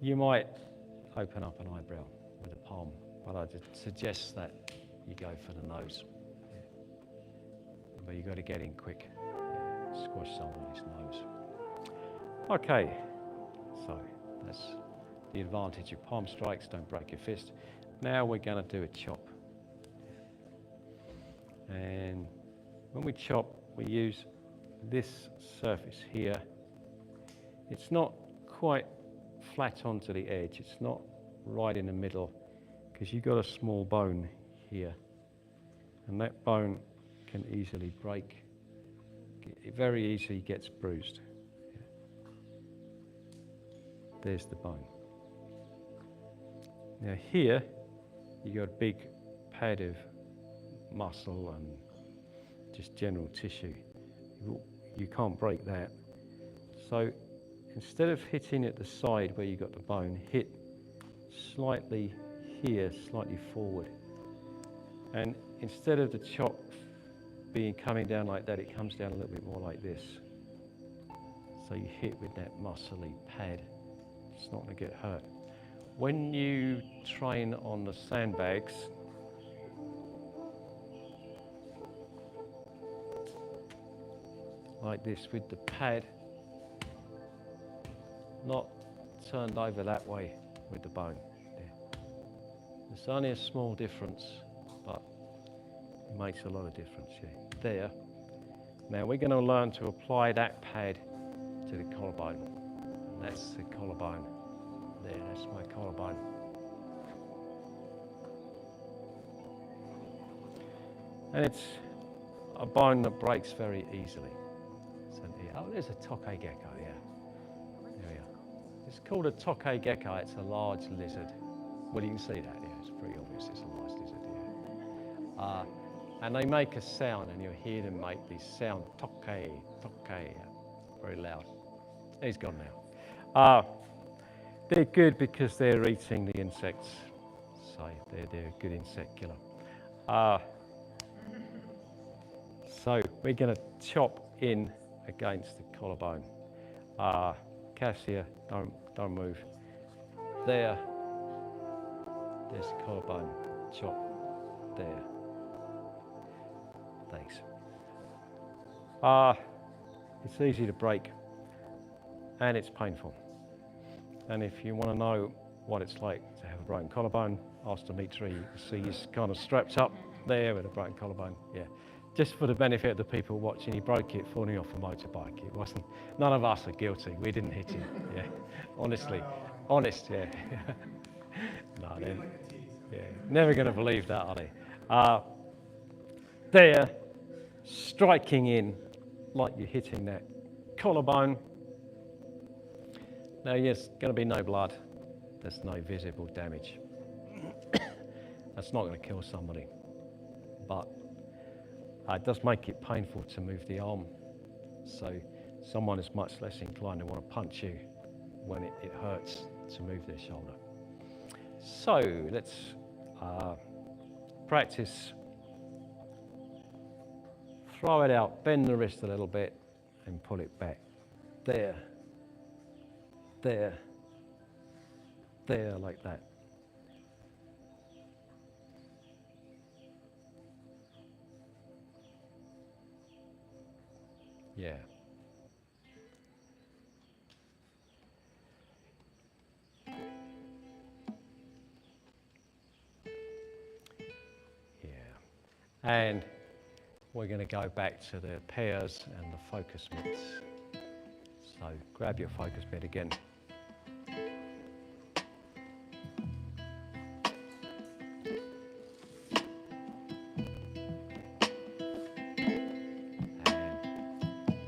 You might open up an eyebrow with the palm, but I'd suggest that you go for the nose. Yeah. But you've got to get in quick. Yeah. Squash somebody's nose. Okay, so that's the advantage of palm strikes. Don't break your fist. Now we're going to do a chop. And when we chop, we use this surface here. It's not quite flat onto the edge. It's not right in the middle, because you've got a small bone here. And that bone can easily break. It very easily gets bruised. There's the bone. Now here, you got a big pad of muscle and just general tissue. You can't break that. So instead of hitting at the side where you got the bone, hit slightly here, slightly forward. And instead of the chop coming down like that, it comes down a little bit more like this. So you hit with that muscly pad. It's not going to get hurt. When you train on the sandbags, like this with the pad, not turned over that way with the bone. Yeah. It's only a small difference, but it makes a lot of difference. Yeah. There. Now we're going to learn to apply that pad to the collarbone. And that's the collarbone. There, that's my collarbone. And it's a bone that breaks very easily. So here, there's a tokay gecko, yeah. There we are. It's called a tokay gecko. It's a large lizard. Well, you can see that, yeah. It's pretty obvious it's a large lizard, yeah. And they make a sound, and you'll hear them make this sound, tokay, tokay, very loud. He's gone now. They're good because they're eating the insects, so they're a good insect killer. So we're going to chop in against the collarbone. Cassia, don't move. There's the collarbone. Chop there. Thanks. It's easy to break, and it's painful. And if you want to know what it's like to have a broken collarbone, ask Dimitri. You can see he's kind of strapped up there with a broken collarbone. Yeah, just for the benefit of the people watching, he broke it falling off a motorbike. It wasn't. None of us are guilty. We didn't hit him. Yeah, honestly, honest. Yeah. No, then. Yeah, never going to believe that, are they? There, striking in like you're hitting that collarbone. Now, yes, going to be no blood. There's no visible damage. That's not going to kill somebody. But it does make it painful to move the arm. So someone is much less inclined to want to punch you when it hurts to move their shoulder. So let's practice. Throw it out, bend the wrist a little bit and pull it back. There. There. there like that. Yeah. Yeah. And we're going to go back to the pairs and the focus mitts. So grab your focus mitt again.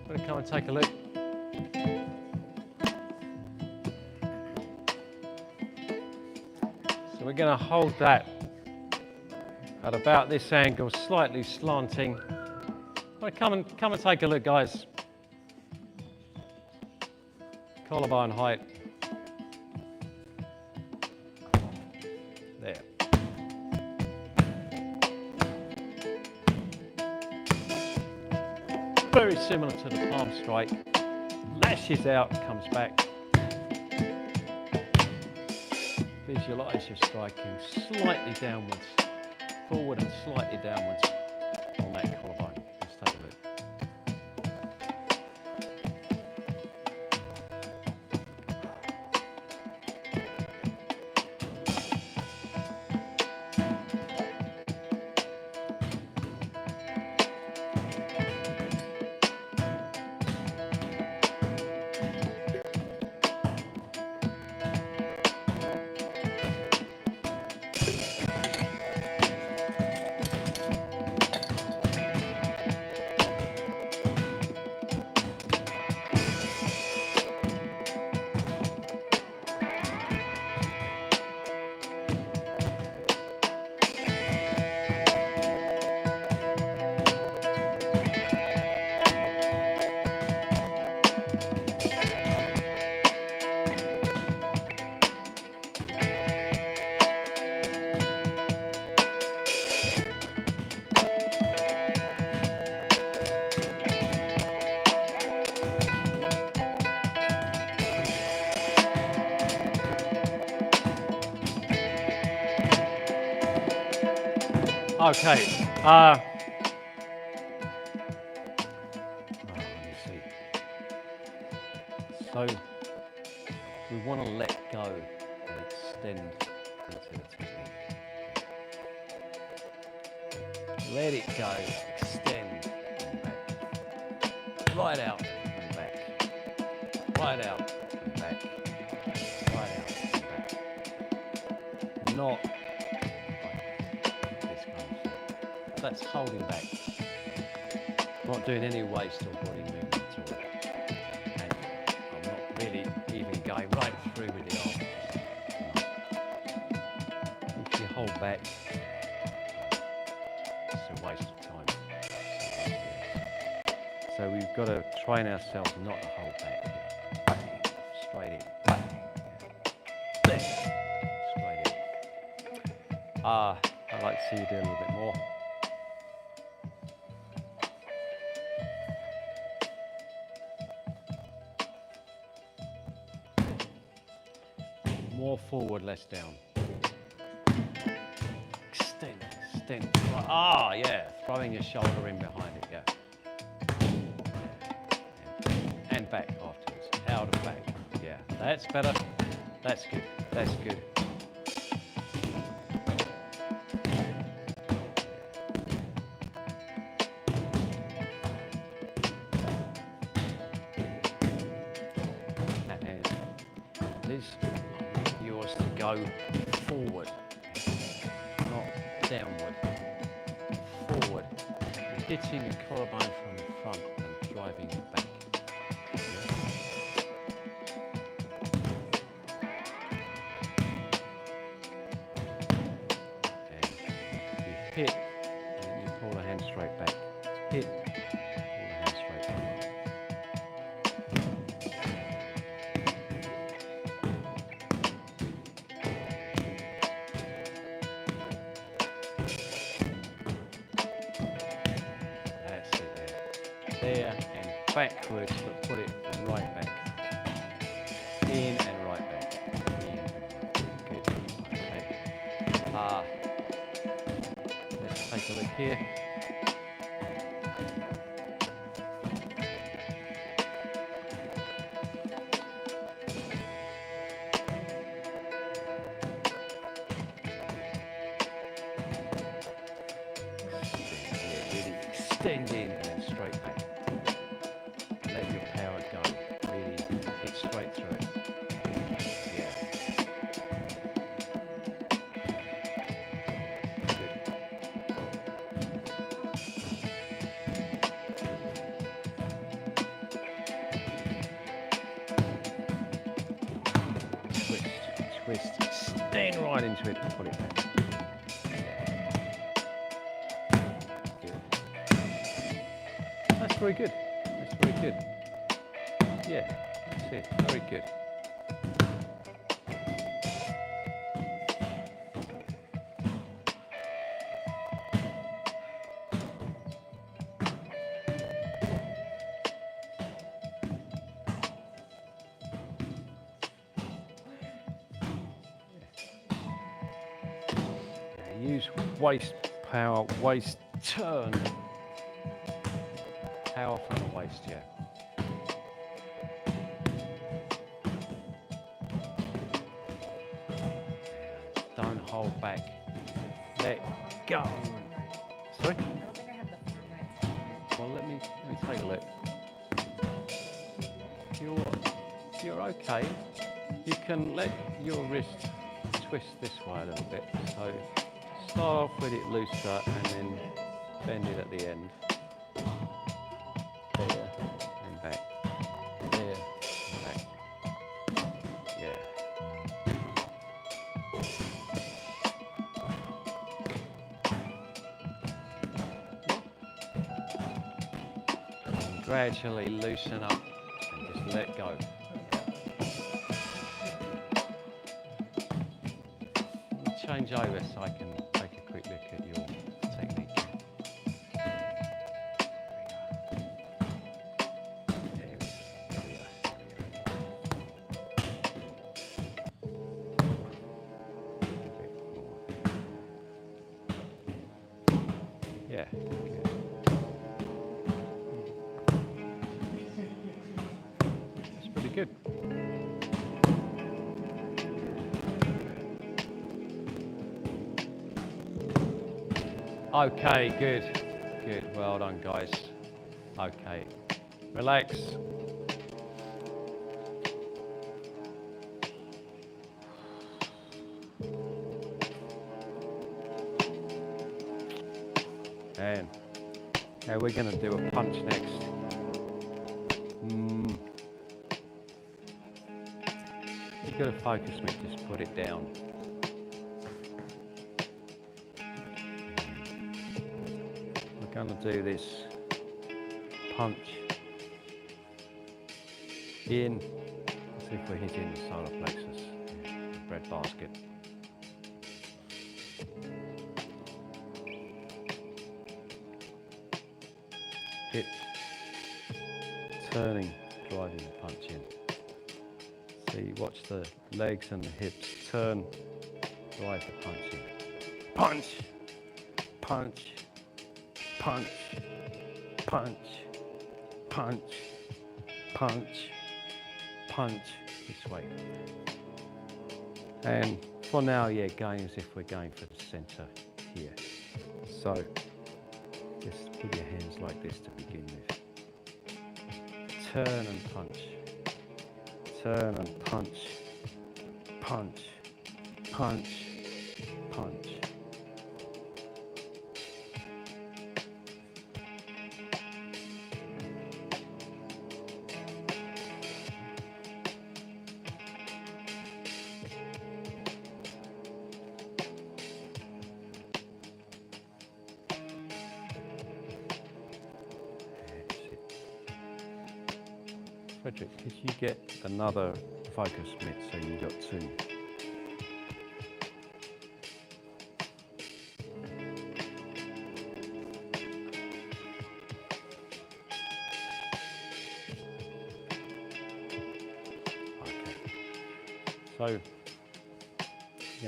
And come and take a look. So we're going to hold that at about this angle, slightly slanting. Well, come and take a look, guys. Collarbone height. There. Very similar to the palm strike. Lashes out, comes back. Visualise your striking slightly downwards, forward and slightly downwards on that collarbone. Let's take a look. Okay. Let me see. So we want to let go and extend into the technique. Let it go, extend and back. Right out and back. Right out and back. Right out and back. Not that's holding back. Not doing any waist or body movement at all. And I'm not really even going right through with the arms. No. If you hold back, it's a waste of time. So we've got to train ourselves not to hold back. Straight in. There. Straight in. I'd like to see you do a little bit more. More forward, less down. Extend, extend. Ah, yeah. Throwing your shoulder in behind it, yeah. And back afterwards. Out of back. Yeah, that's better. That's good. That's good. Yours to go forward, not downward. Forward, hitting the collarbone from the front and driving it back. And you hit, and then you pull the hand straight back. Hit, pull the hand straight back. There and backwards, but put it right back. In and right back. In and right back. here. Really extending and then straight back. Let your power go. Really hit straight through it. Yeah. Good. Twist, extend right into it and pull it back. That's very good. That's very good. Yeah, that's it. Very good. Yeah, use waist power, waist turn. Power from the waist, yeah. Don't hold back. Let go. Sorry? Well, let me take a look. You're okay. You can let your wrist twist this way a little bit. So start off with it looser and then bend it at the end. There and back. There and back. Yeah. And gradually loosen up and just let go. Change over so I can take a quick look at your technique. Yeah, good. That's pretty good. Okay, good. Good. Well done, guys. Okay. Relax. And now we're going to do a punch next. You've got to focus me, just put it down. We're going to do this punch in, let's see if we're hitting the solar plexus, the bread basket. Hip, turning, driving the punch in. See, watch the legs and the hips turn, drive the punch in. Punch, punch, punch, punch, punch, punch, punch, this way. And for now, yeah, going as if we're going for the center here. So, just put your hands like this to begin with. Turn and punch. Turn and punch. Punch. Punch. Punch. Frederick, could you get another focus mitt so you got two? Okay. So you're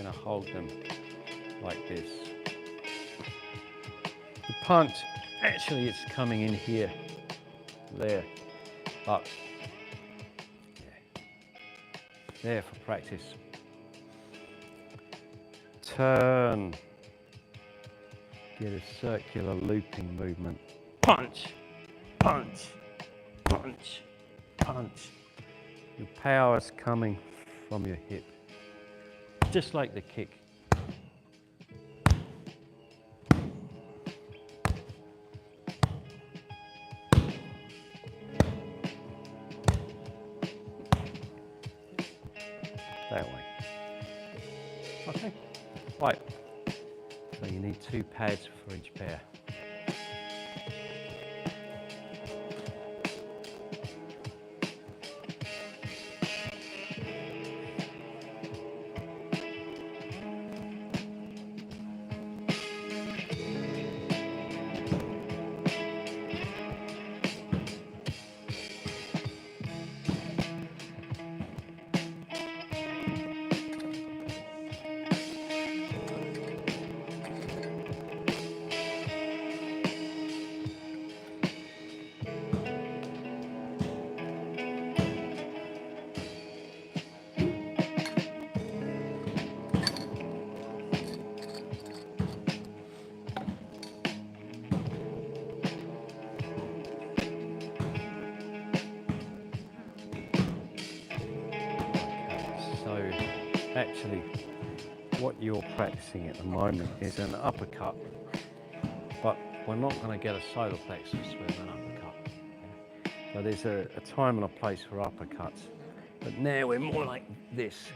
going to hold them like this. punch, actually it's coming in here, there, but yeah. There for practice. Turn, get a circular looping movement. Punch, punch, punch, punch. Your power's coming from your hip, just like the kick. That way. Okay, right. So you need 2 pads for each pair. Actually, what you're practicing at the moment is an uppercut, but we're not going to get a solar plexus with an uppercut. So there's a time and a place for uppercuts, but now we're more like this,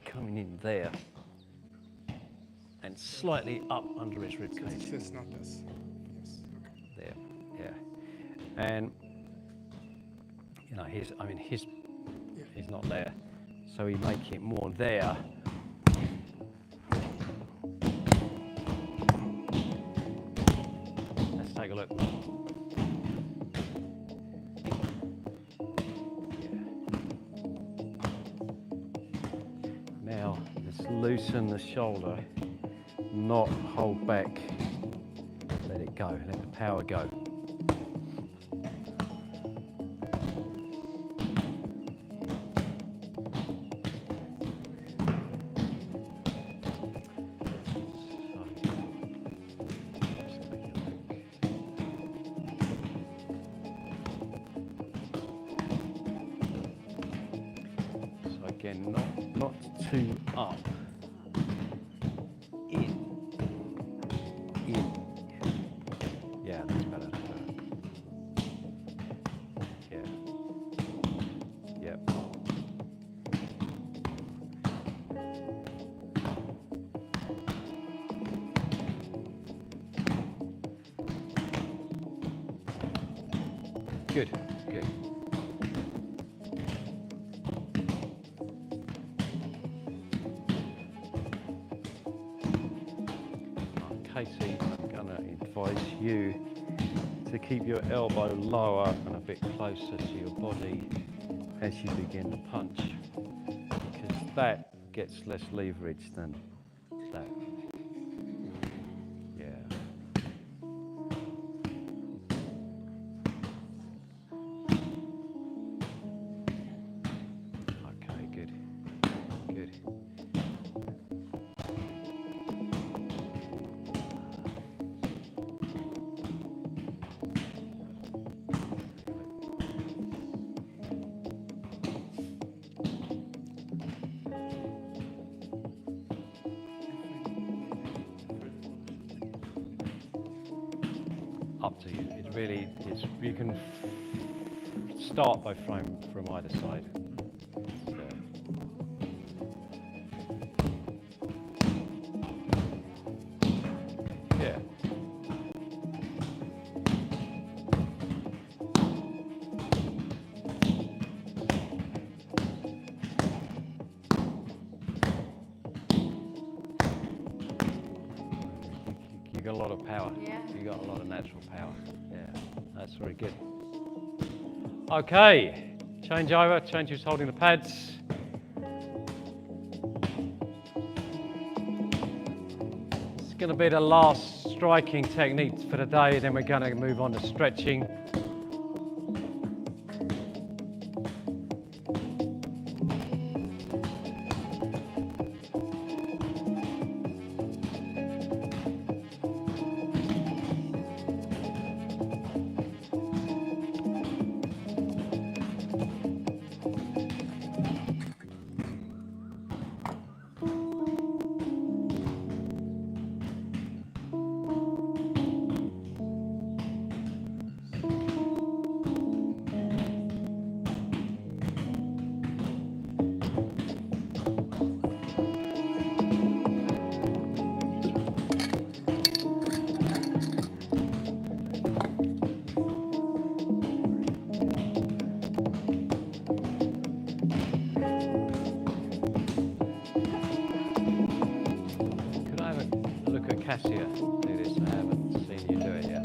coming in there and slightly up under his rib cage. This, not this. Yes. There, yeah, and you know, he's not there. So we make it more there. Let's take a look. Yeah. Now, let's loosen the shoulder, not hold back. Let it go, let the power go. Again, not too up. In. Yeah, that's better. Yeah. Yep. Good. Good. Casey, I'm going to advise you to keep your elbow lower and a bit closer to your body as you begin to punch, because that gets less leverage than that. Yeah. Okay, good. Good. Up to you. It really is. You can start by throwing from either side. So. Yeah. You got a lot of power. Yeah. You got a lot of natural power. Yeah, that's very good. Okay, change over. Change who's holding the pads. It's going to be the last striking techniques for the day, then we're going to move on to stretching. Could I have a look at Cassia do this? I haven't seen you do it yet.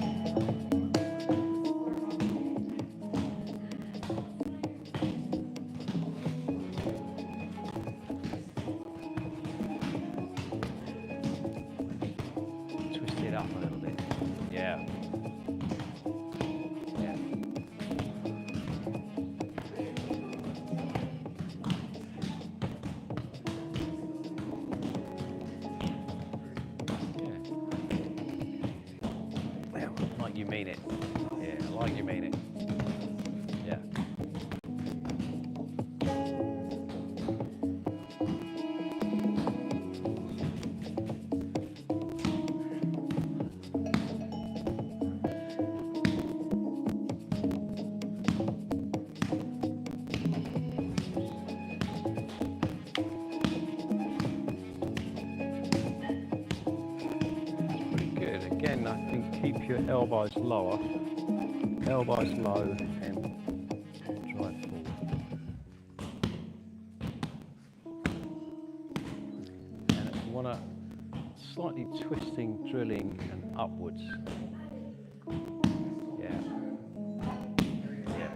Twist it up a little bit. Yeah. Yeah. Yeah. Like you mean it. Yeah, like you mean it. Yeah. Pretty good. Again, I think keep your elbows lower. Elbows low and drive forward. And if you want to slightly twisting, drilling and upwards. Yeah. Yeah.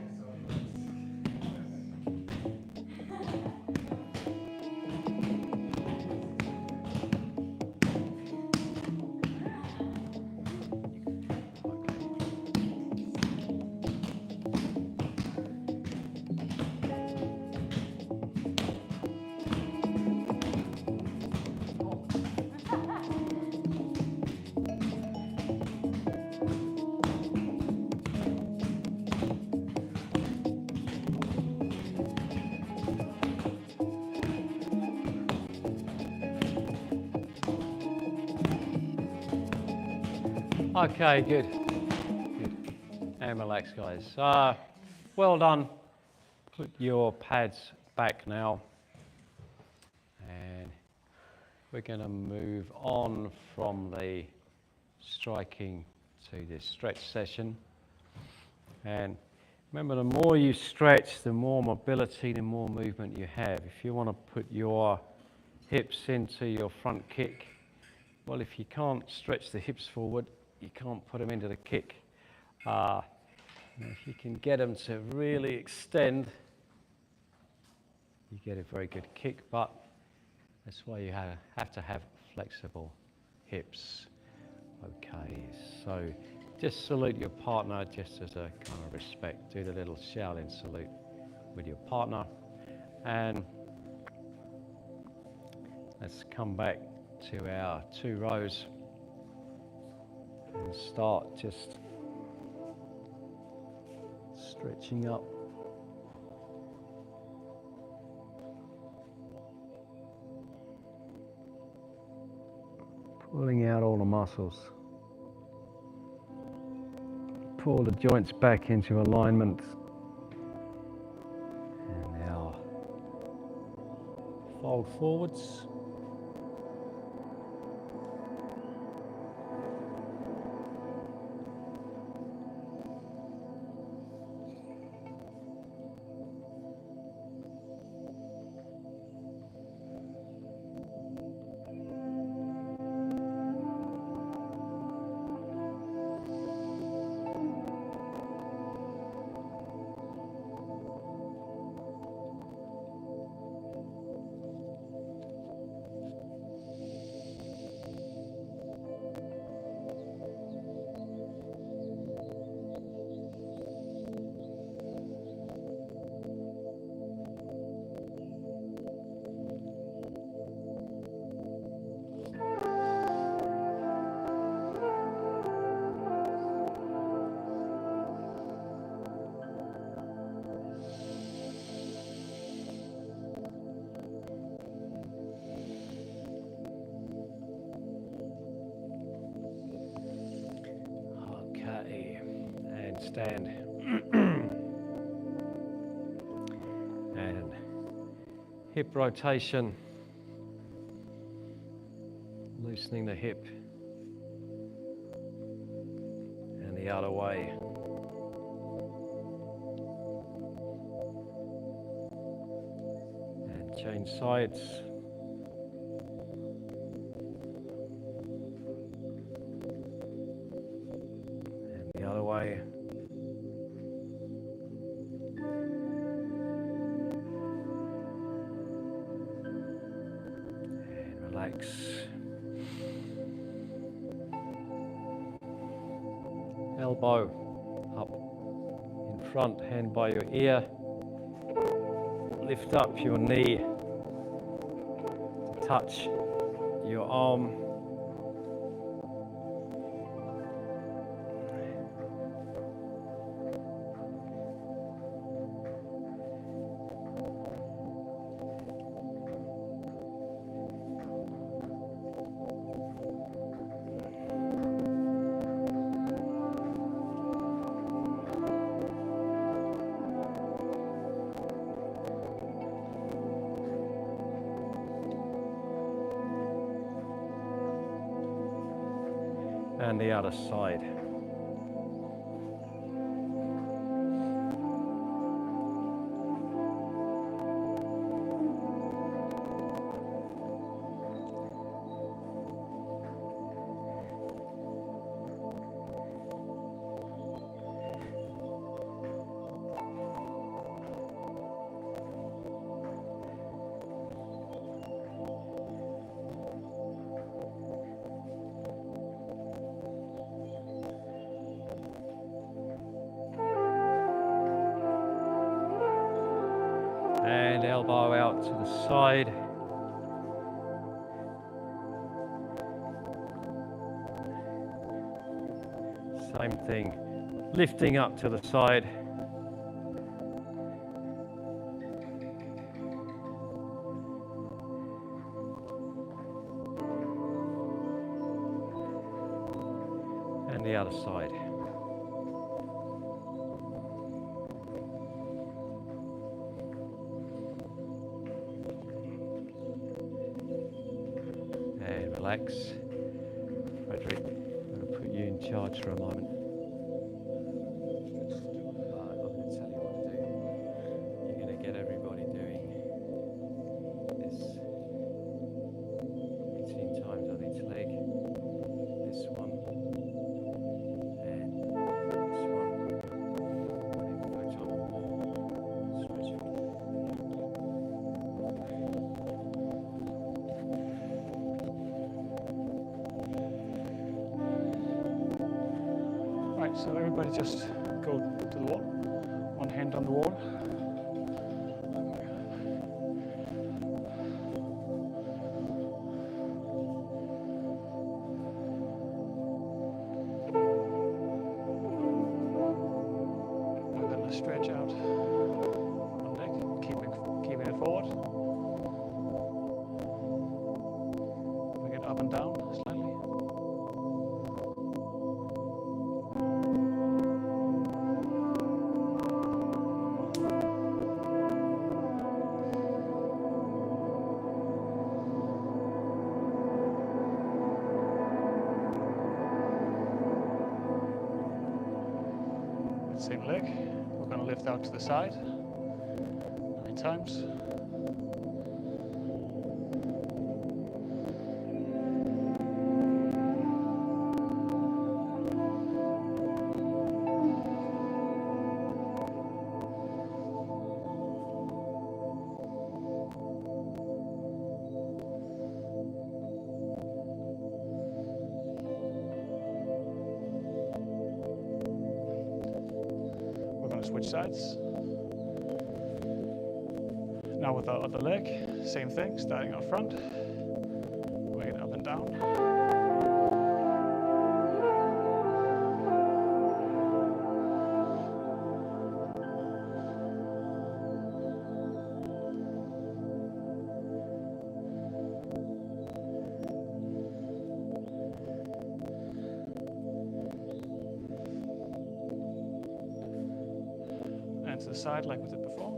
Okay, good. Good. And relax, guys. Well done. Put your pads back now. And we're going to move on from the striking to this stretch session. And remember, the more you stretch, the more mobility, the more movement you have. If you want to put your hips into your front kick, well, if you can't stretch the hips forward, you can't put them into the kick. If you can get them to really extend, you get a very good kick, but that's why you have to have flexible hips. Okay, so just salute your partner just as a kind of respect. Do the little Shaolin salute with your partner. And let's come back to our 2 rows and start just stretching up. Pulling out all the muscles. Pull the joints back into alignment. And now fold forwards. stand. And hip rotation, loosening the hip, and the other way. And change sides. And the other way. Relax. Elbow up in front, hand by your ear. Lift up your knee. Touch your arm. And the other side. And elbow out to the side. Same thing, lifting up to the side. And the other side. And relax. Frederick, I'm going to put you in charge for a moment. I'm going to tell you what to do. You're going to get everybody doing this 18 times on each leg. This one. And this one. And go on. Stretch. Right, so everybody just go to the wall. One hand on the wall. We're going to stretch out one leg, keeping it forward. Bring it up and down slightly. Same leg. We're going to lift out to the side 9 times. Switch sides. Now with the other leg, same thing, starting out front, bring it up and down. the side like we did before.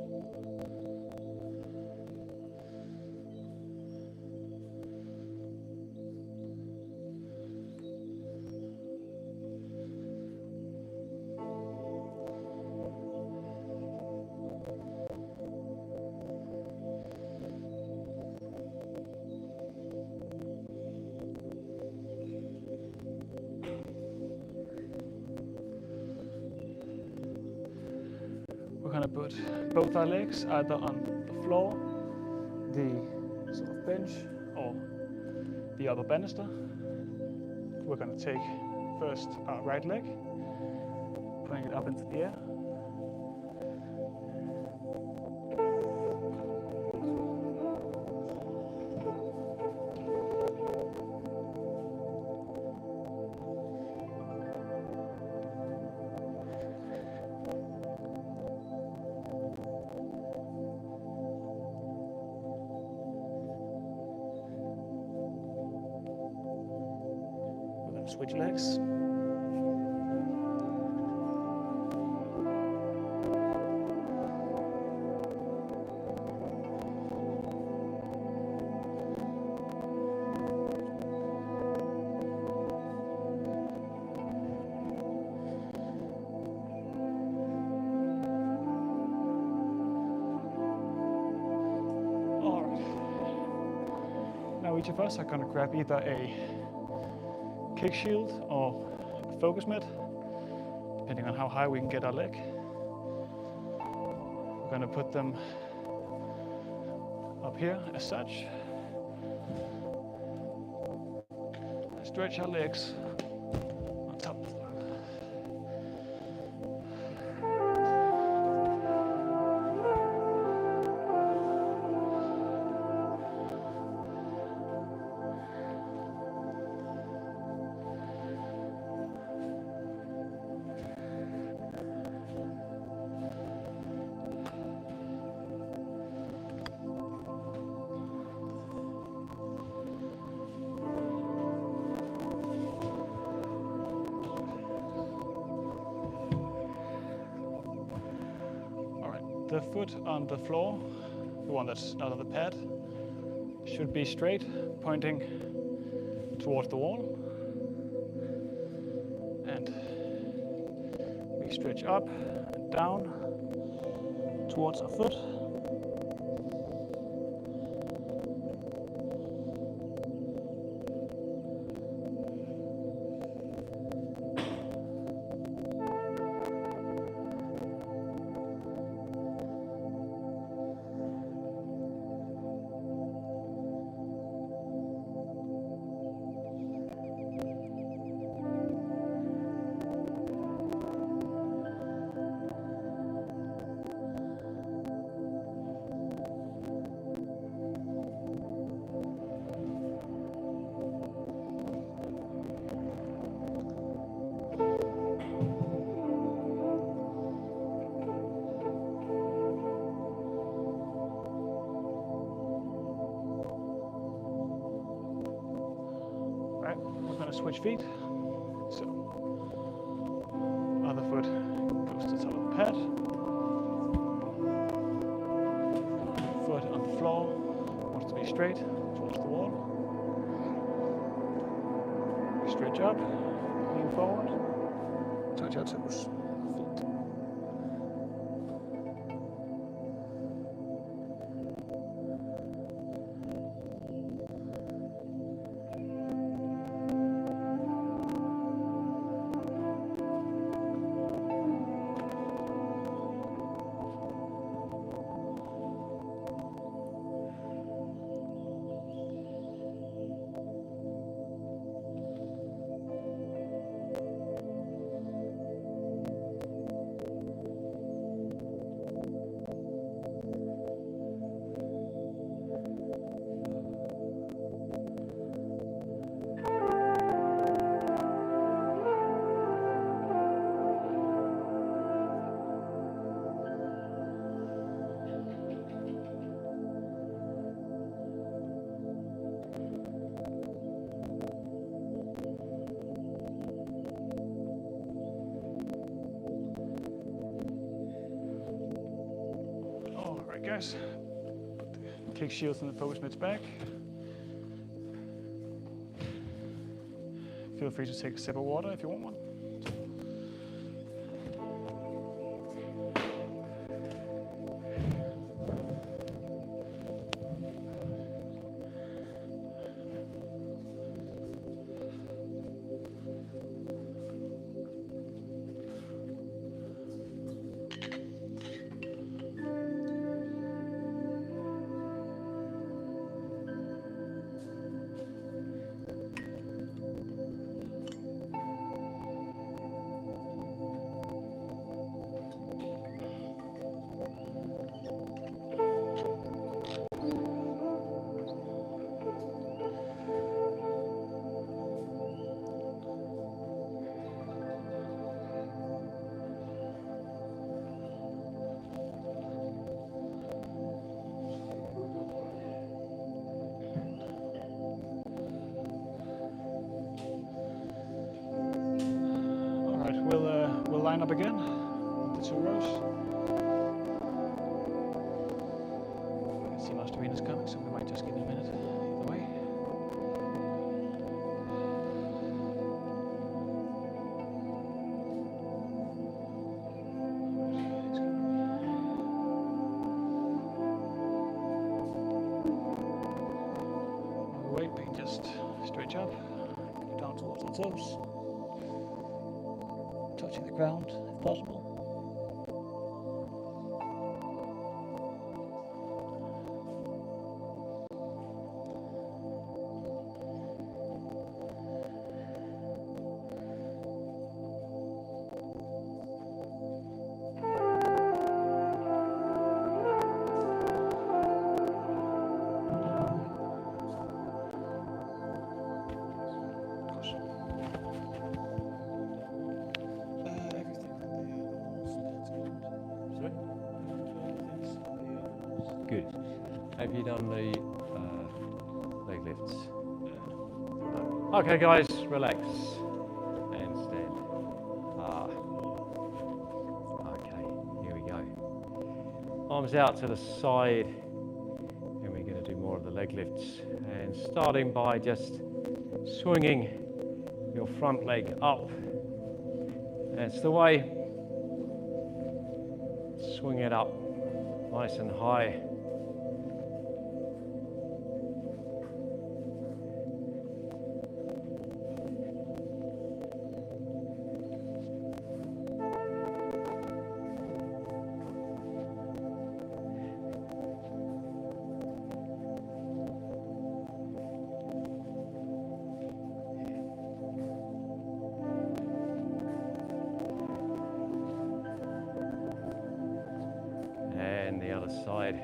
We're going to put both our legs either on the floor, the sort of bench, or the upper banister. We're going to take first our right leg, putting it up into the air. Switch legs. All right. Now each of us are going to grab either a kick shield or a focus mat, depending on how high we can get our leg. We're going to put them up here as such. Stretch our legs on top of that. The foot on the floor, the one that's not on the pad, should be straight, pointing towards the wall. And we stretch up and down towards our foot. We're going to switch feet. So, other foot goes to the top of the pad. Foot on the floor wants to be straight towards the wall. Stretch up, lean forward, touch our toes. Feet. guys. Put the kick shields and the focus mitts back. Feel free to take a sip of water if you want one. We'll line up again, the 2 rows. I see Master Venus coming, so we might just give it a minute either way. Weight being just stretch up, down towards our toes. Touching the ground if possible. Good. Have you done the leg lifts? Okay, guys, relax and stand. Okay, here we go. Arms out to the side, and we're going to do more of the leg lifts. And starting by just swinging your front leg up. That's the way. Swing it up, nice and high. And the other side.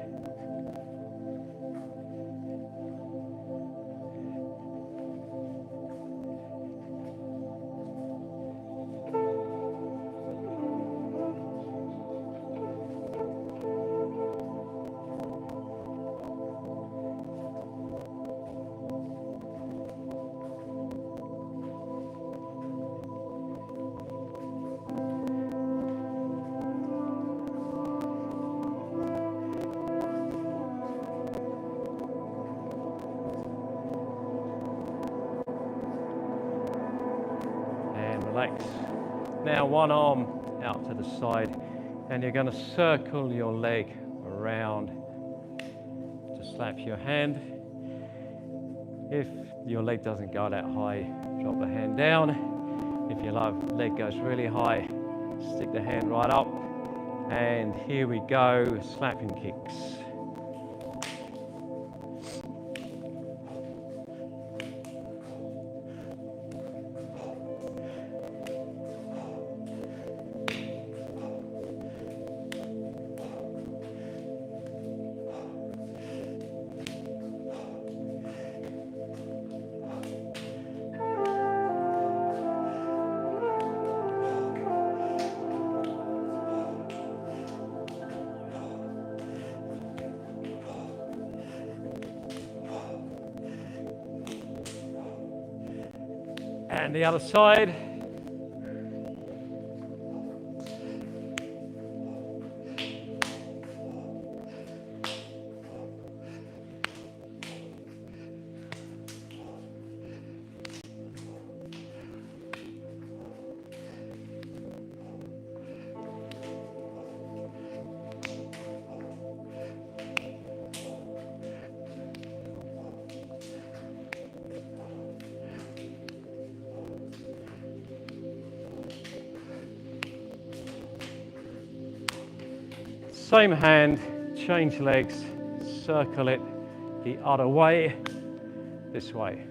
Relax. Now one arm out to the side, and you're going to circle your leg around. Just slap your hand. If your leg doesn't go that high, drop the hand down. If your leg goes really high, stick the hand right up. And here we go, slapping kicks. And the other side. same hand, change legs, circle it the other way, this way.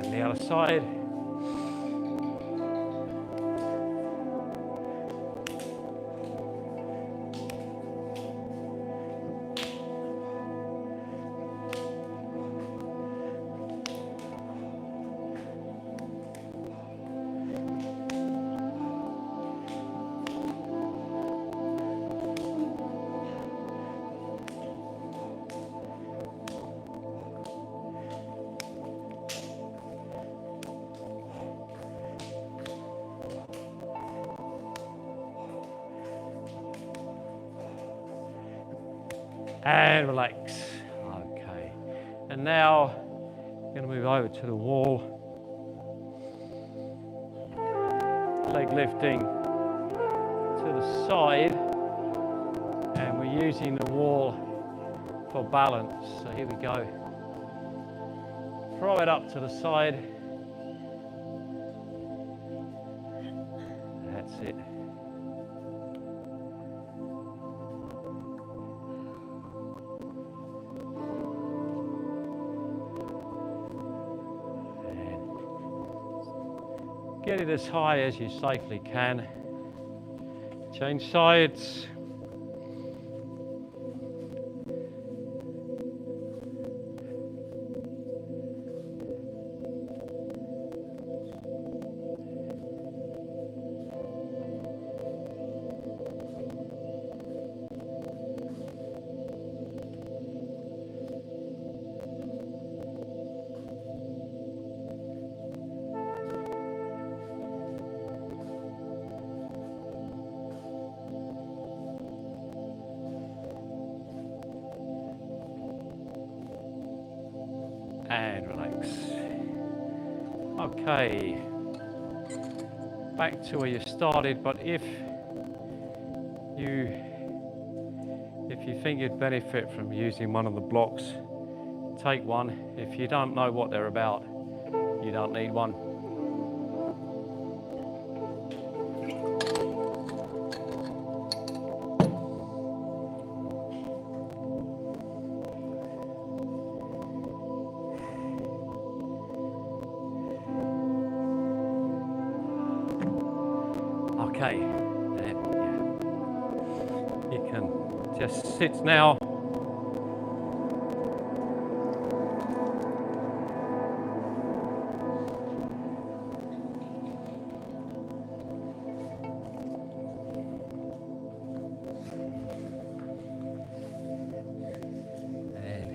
The other side. And relax. Okay. And now we're going to move over to the wall. Leg lifting to the side. And we're using the wall for balance. So here we go. Throw it up to the side. That's it. Get it as high as you safely can. Change sides. And relax. Okay, back to where you started, but if you think you'd benefit from using one of the blocks, take one. If you don't know what they're about, you don't need one. Okay, then, yeah. You can just sit now. And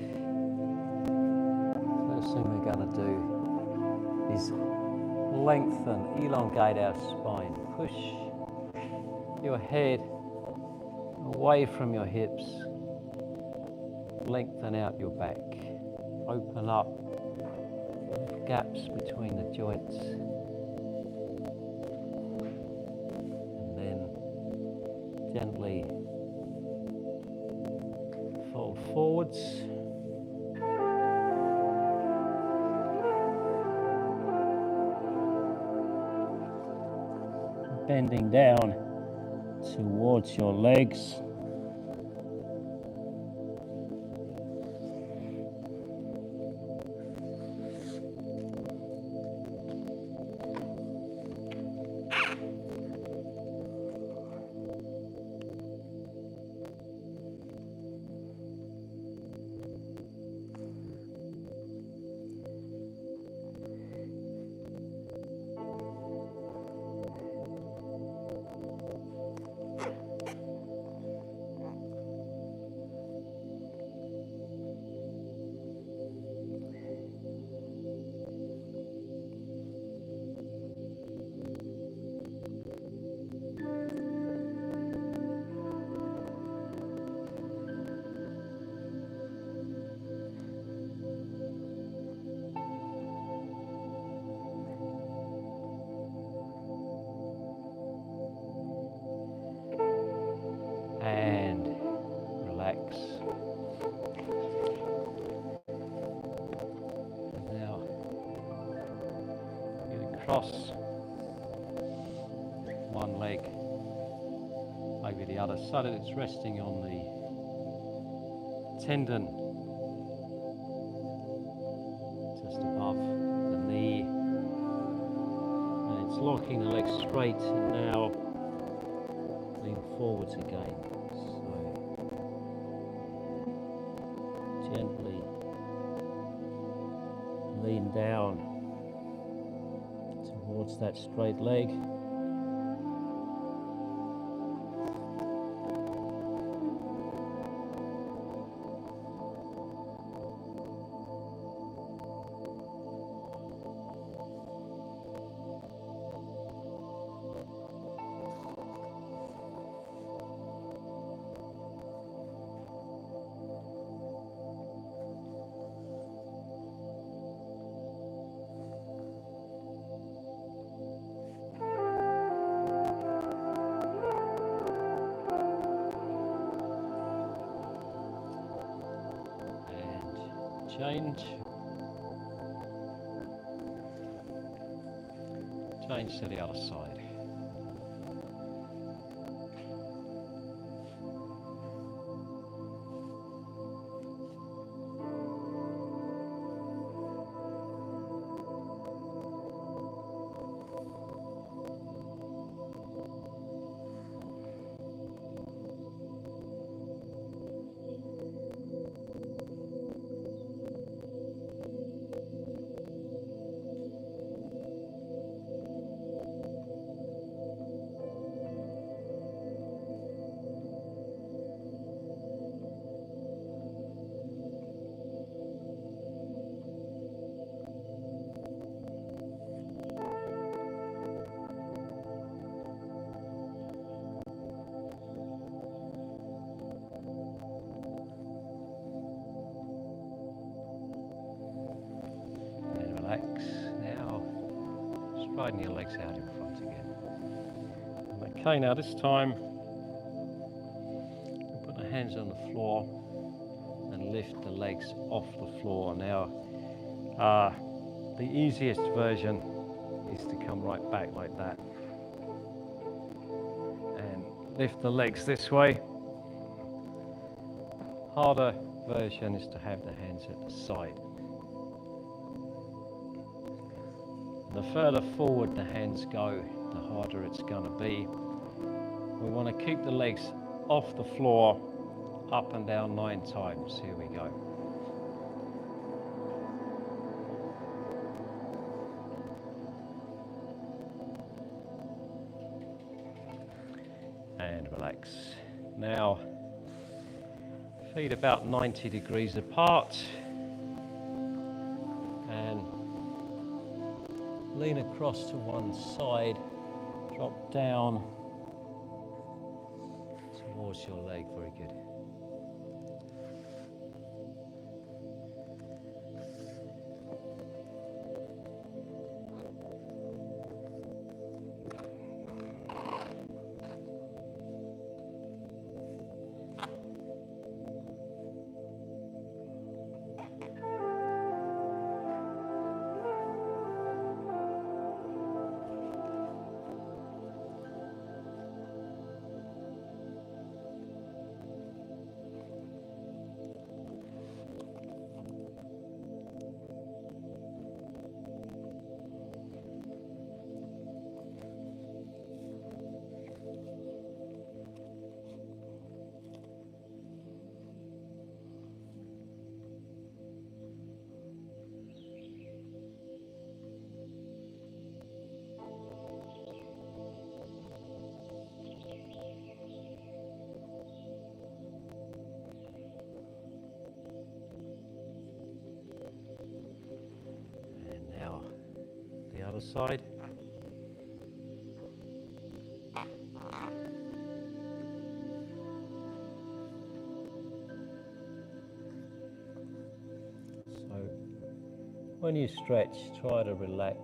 first thing we're going to do is lengthen, elongate our spine. Push your head away from your hips. Lengthen out your back. Open up gaps between the joints. And then gently fold forwards. Bending down towards your legs. across one leg, maybe the other, so that it's resting on the tendon just above the knee, and it's locking the leg straight. And now lean forwards again, so gently lean down towards that straight leg. Change to the other side. Now, straighten your legs out in front again. Okay, now this time, put the hands on the floor and lift the legs off the floor. Now, the easiest version is to come right back like that and lift the legs this way. Harder version is to have the hands at the side. The further forward the hands go, the harder it's going to be. We want to keep the legs off the floor, up and down 9 times. Here we go. And relax. Now, feet about 90 degrees apart. And lean across to one side, drop down towards your leg. Very good. Other side. So when you stretch, try to relax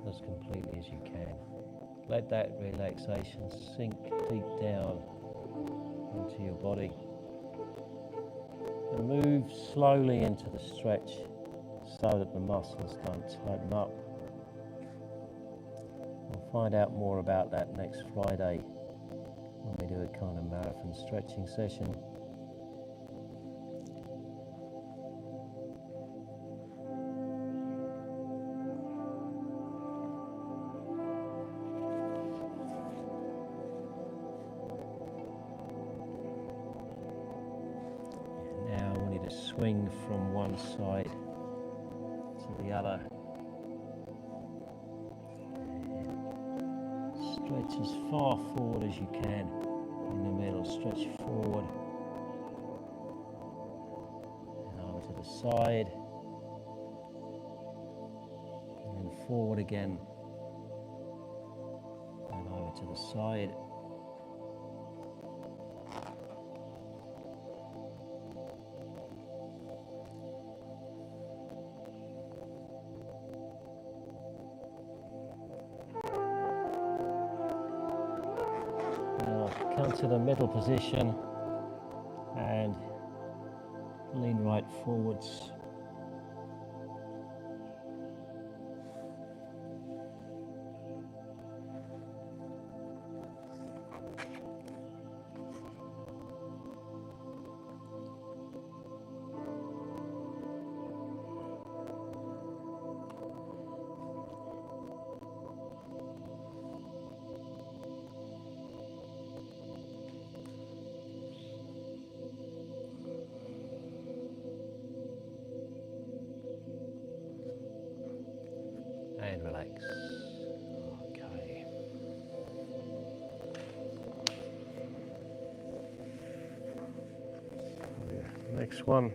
as completely as you can. Let that relaxation sink deep down into your body and move slowly into the stretch so that the muscles don't tighten up. find out more about that next Friday when we do a kind of marathon stretching session. Now we need to swing from one side to the other. Stretch as far forward as you can in the middle. Stretch forward and over to the side, and then forward again and over to the side. Now come to the middle position and lean right forwards. And relax. Okay. Next one.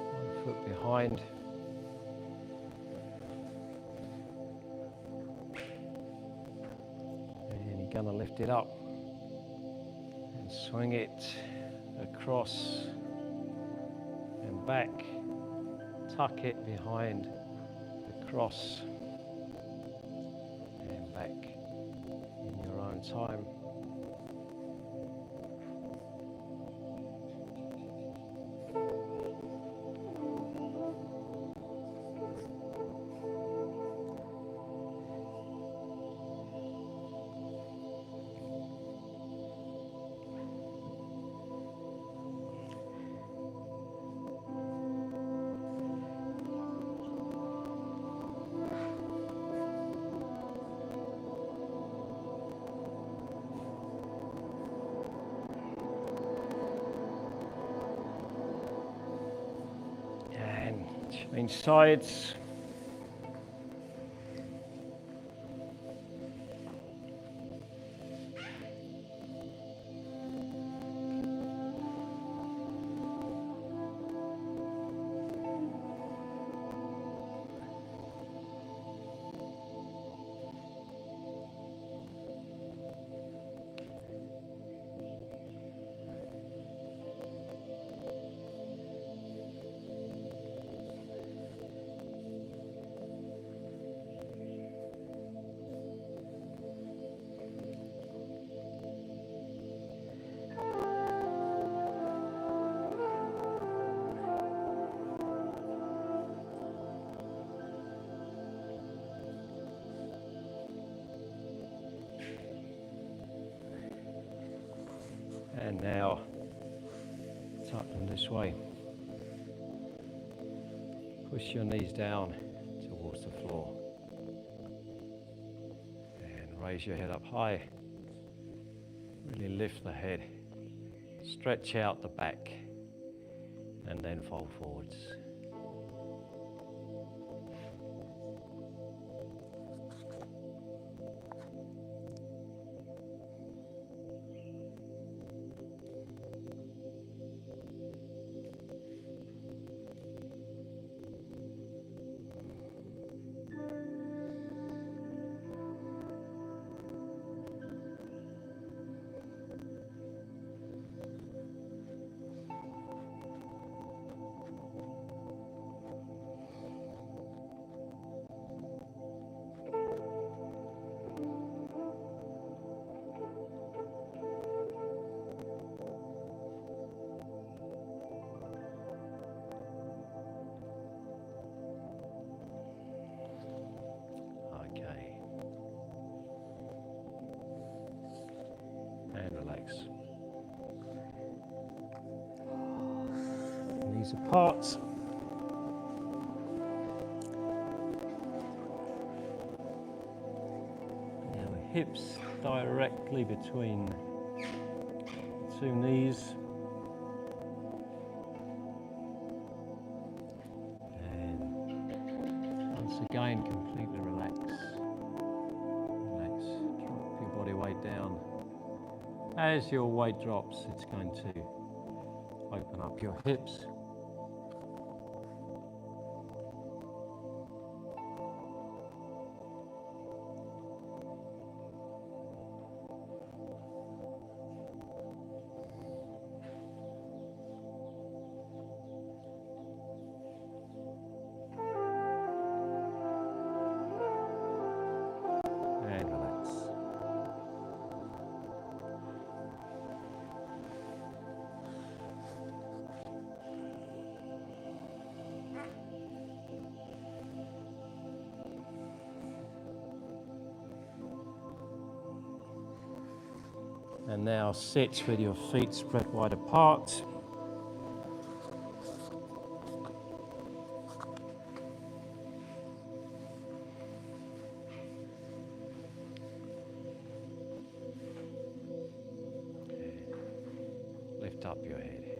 One foot behind. And you're going to lift it up and swing it across and back. Tuck it behind the cross and back in your own time. Change sides. And now tuck them this way. Push your knees down towards the floor. And raise your head up high. Really lift the head. Stretch out the back. And then fold forwards. relax. Knees apart. Now the hips directly between the two knees. And once again, completely relax. Relax. Drop your body weight down. As your weight drops, it's going to open up your hips. And relax. And now sit with your feet spread wide apart. Lift up your head.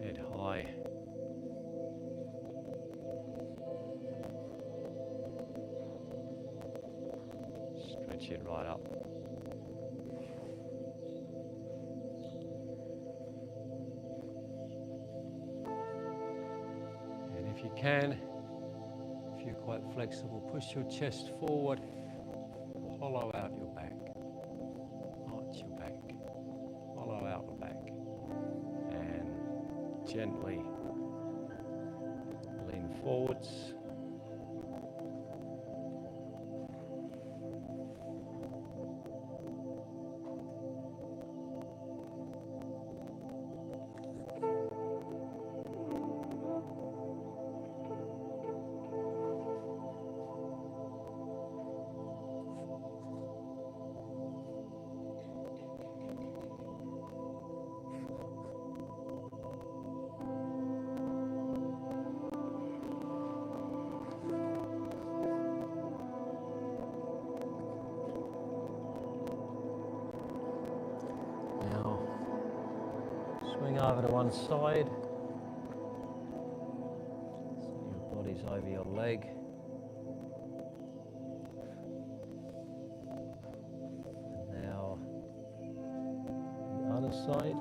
Head high. Stretch it right up. And if you can, if you're quite flexible, push your chest forward, hollow out your back. Arch your back, hollow out the back, and gently lean forwards. Now, swing over to one side. So your body's over your leg. And now, the other side.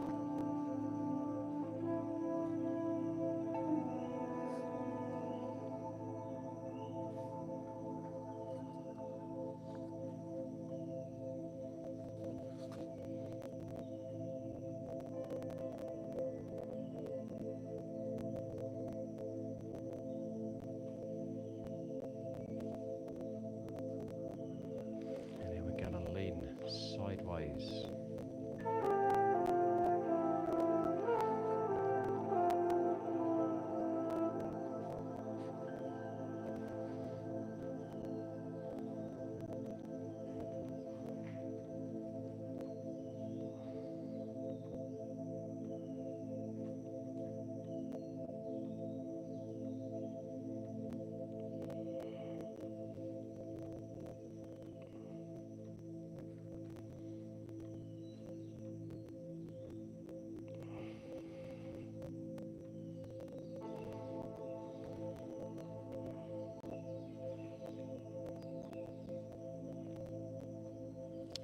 Sideways.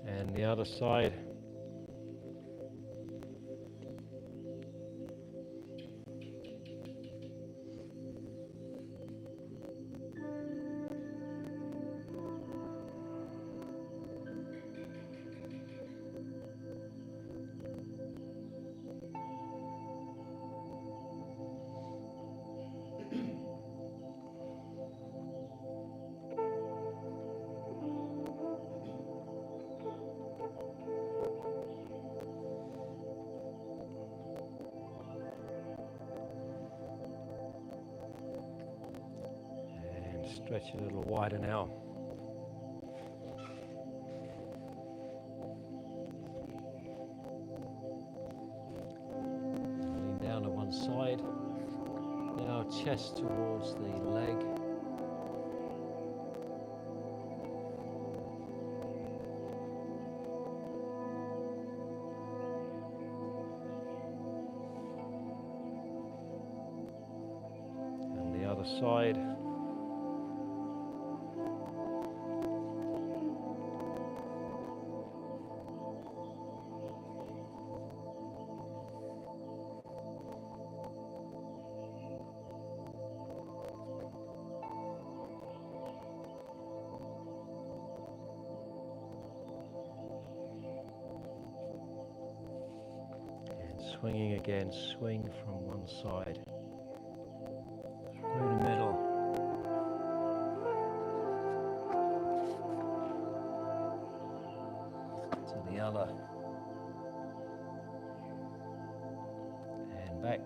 And the other side. Stretch it a little wider now. one side. Now chest towards the leg. And the other side. Swinging again, swing from one side through the middle. To the other. And back.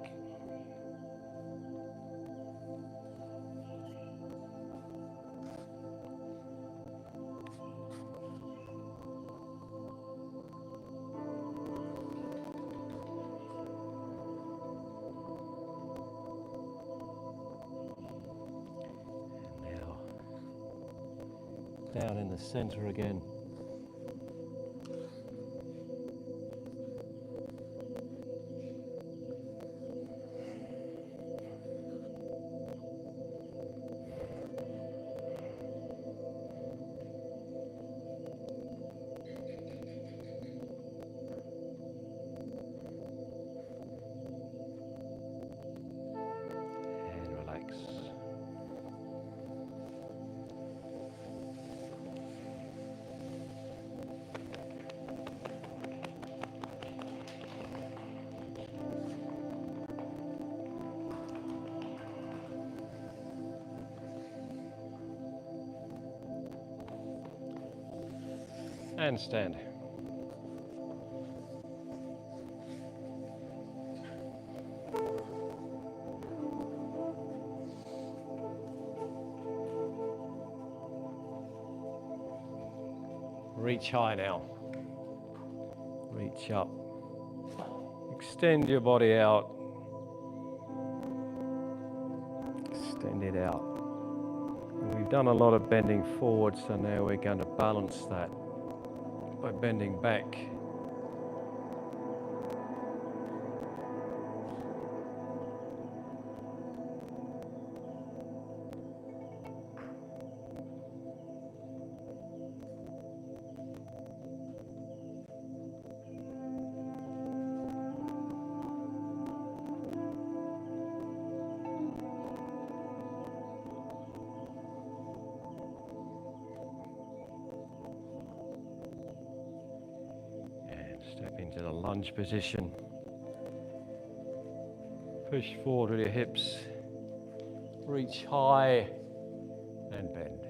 Down in the center again. And relax. And stand. Reach high now. Reach up. Extend your body out. Extend it out. And we've done a lot of bending forward, so now we're going to balance that by bending back. Step into the lunge position. Push forward with your hips. Reach high and bend.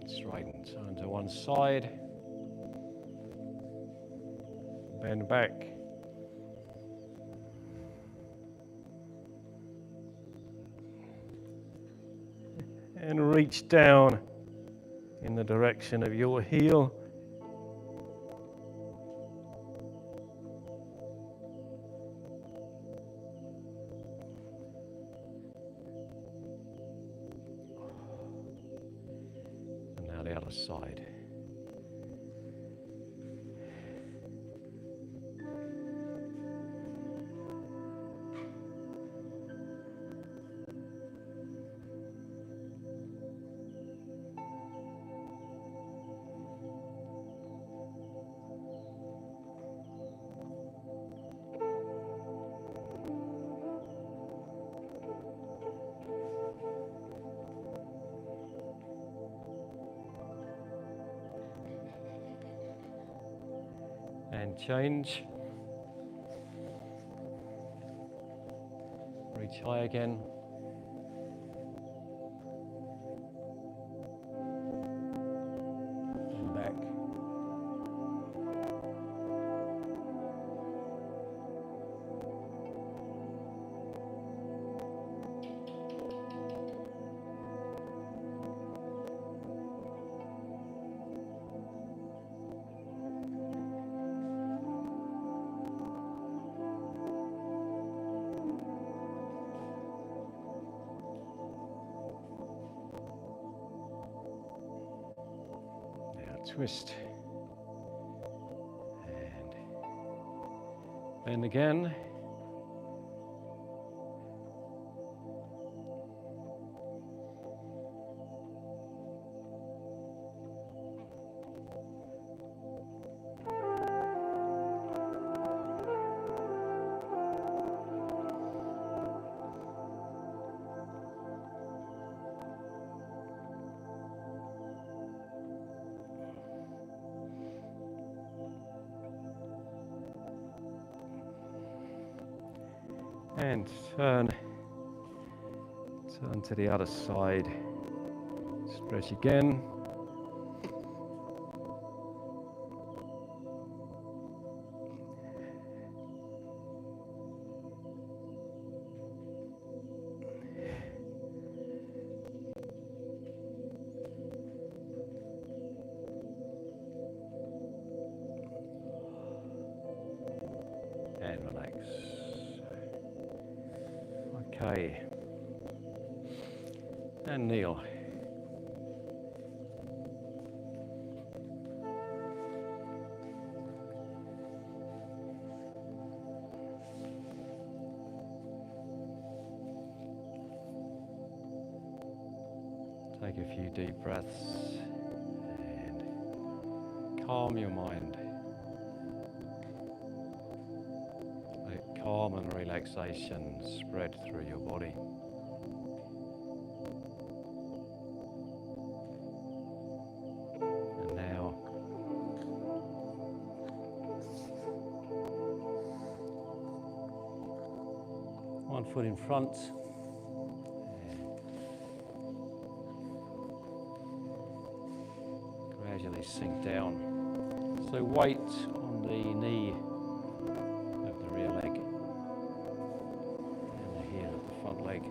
Straighten, turn to one side, bend back, and reach down in the direction of your heel. The other side. And change. Reach high again. twist. And bend again. And turn to the other side. Stretch again. And relax. Okay. And kneel. Take a few deep breaths and calm your mind. Let calm and relaxation spread through your body. And now, one foot in front. Gradually sink down. So weight on the knee of the rear leg and the heel of the front leg.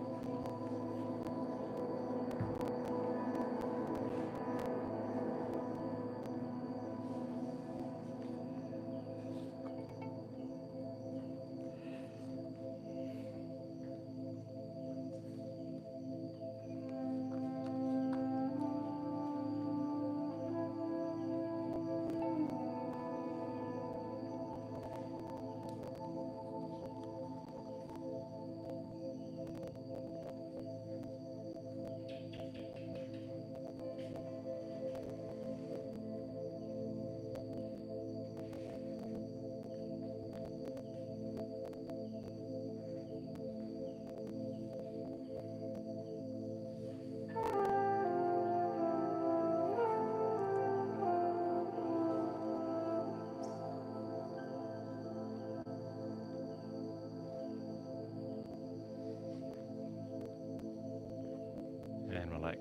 And relax.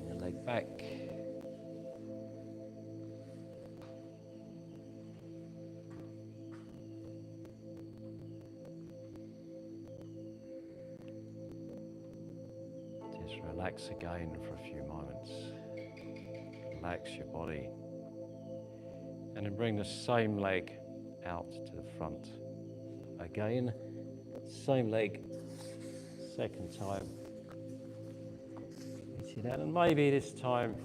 Your leg back. Just relax again for a few moments. Relax your body. And then bring the same leg out to the front. Again, same leg, second time. Reach it out, and maybe this time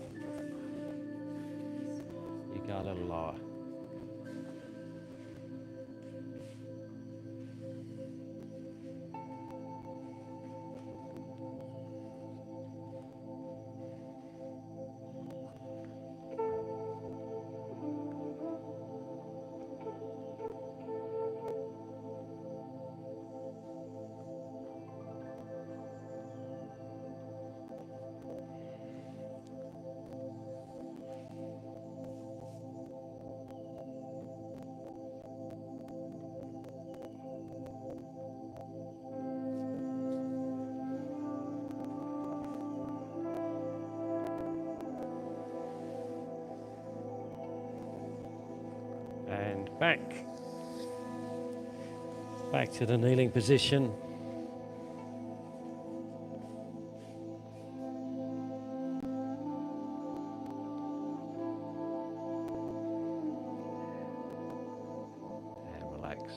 you go a little lower. And back to the kneeling position. And relax.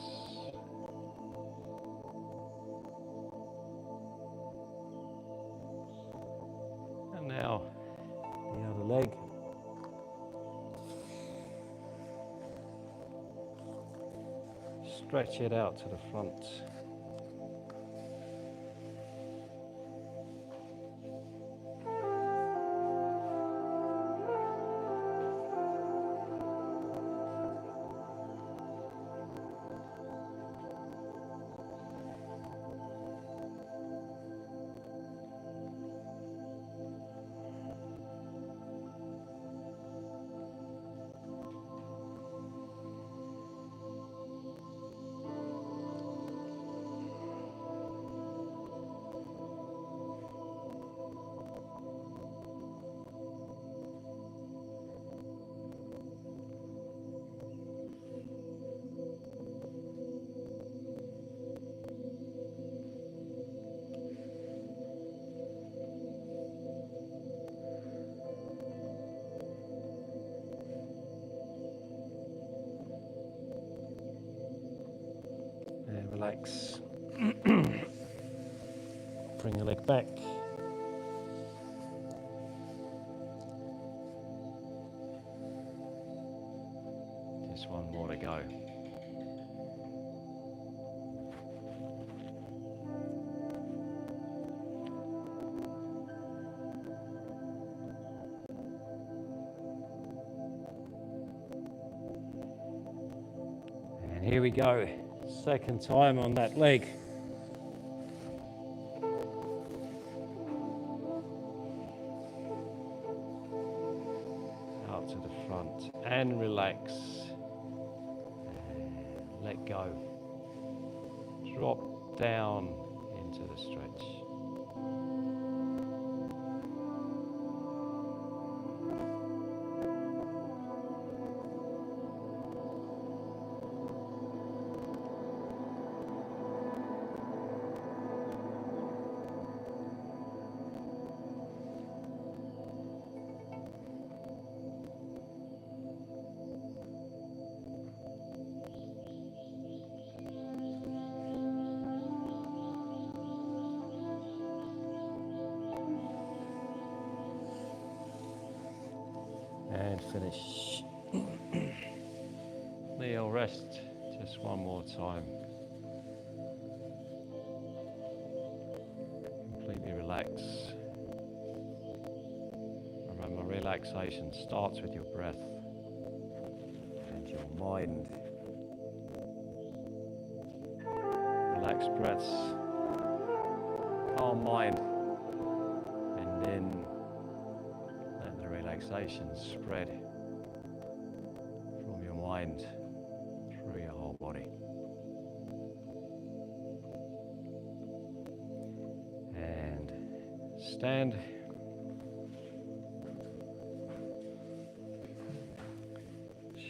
stretch it out to the front. And relax. Bring your leg back. Just one more to go. And here we go. Second time on that leg. Out to the front and relax. And let go. Drop down into the stretch. And finish. Kneel rest just one more time. Completely relax. Remember, relaxation starts with your breath and your mind. Relaxed breaths, calm mind, and then let the relaxation spread from your mind through your whole body. And stand.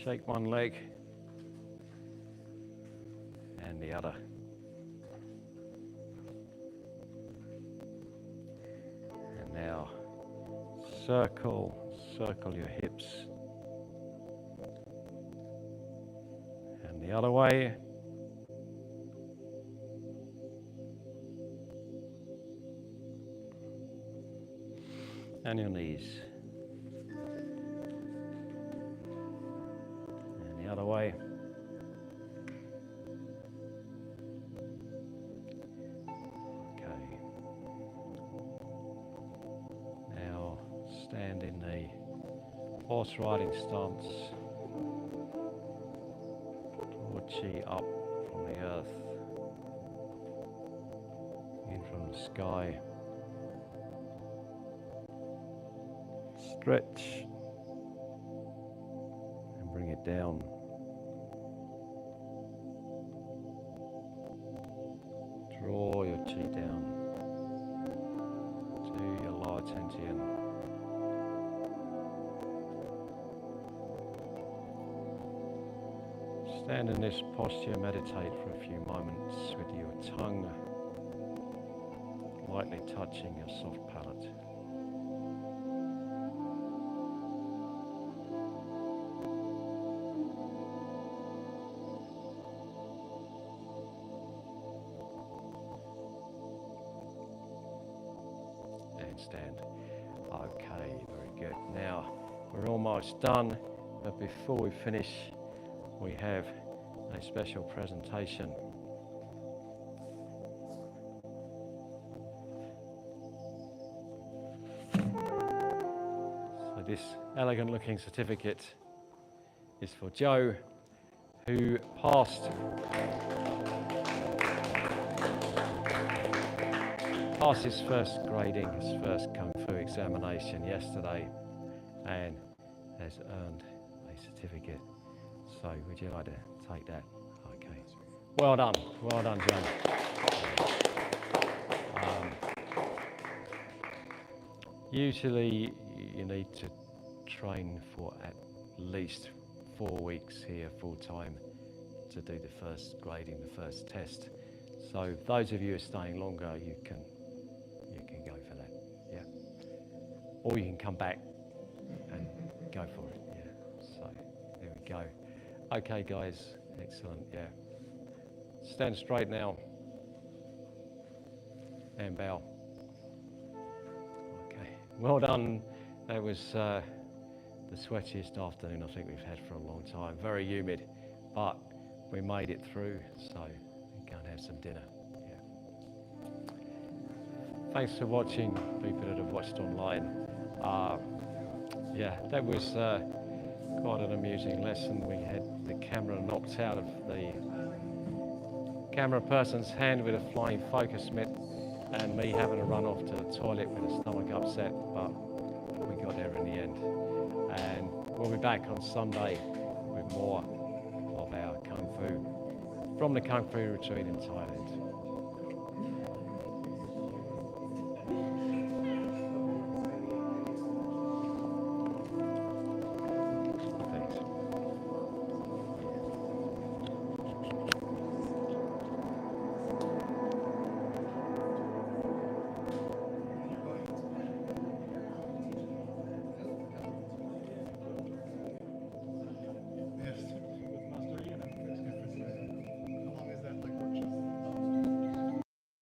Shake one leg and the other. And now circle your hips. And the other way. And your knees. And the other way. Okay. Now stand in the horse riding stance. Draw chi up from the earth, in from the sky. Stretch and bring it down. Draw your chi down to your lower dantian. Stand in this posture, meditate for a few moments with your tongue lightly touching your soft palate. Stand. Okay, very good. Now we're almost done, but before we finish, we have a special presentation. So this elegant looking certificate is for Joe, who passed his first grading, his first Kung Fu examination yesterday, and has earned a certificate. So would you like to take that? Okay. Well done, Joe. Usually you need to train for at least 4 weeks here full time to do the first grading, the first test. So those of you who are staying longer, you can go for that, yeah. Or you can come back and go for it, yeah. So there we go. Okay guys, excellent, yeah. Stand straight now and bow. Okay, well done. That was the sweatiest afternoon I think we've had for a long time. Very humid, but we made it through, so go and have some dinner. Yeah. Thanks for watching, people that have watched online. Yeah, that was quite an amusing lesson. We had the camera knocked out of the camera person's hand with a flying focus mitt, and me having to run off to the toilet with a stomach upset, but we got there in the end. And we'll be back on Sunday with more of our Kung Fu from the Kung Fu retreat in Thailand.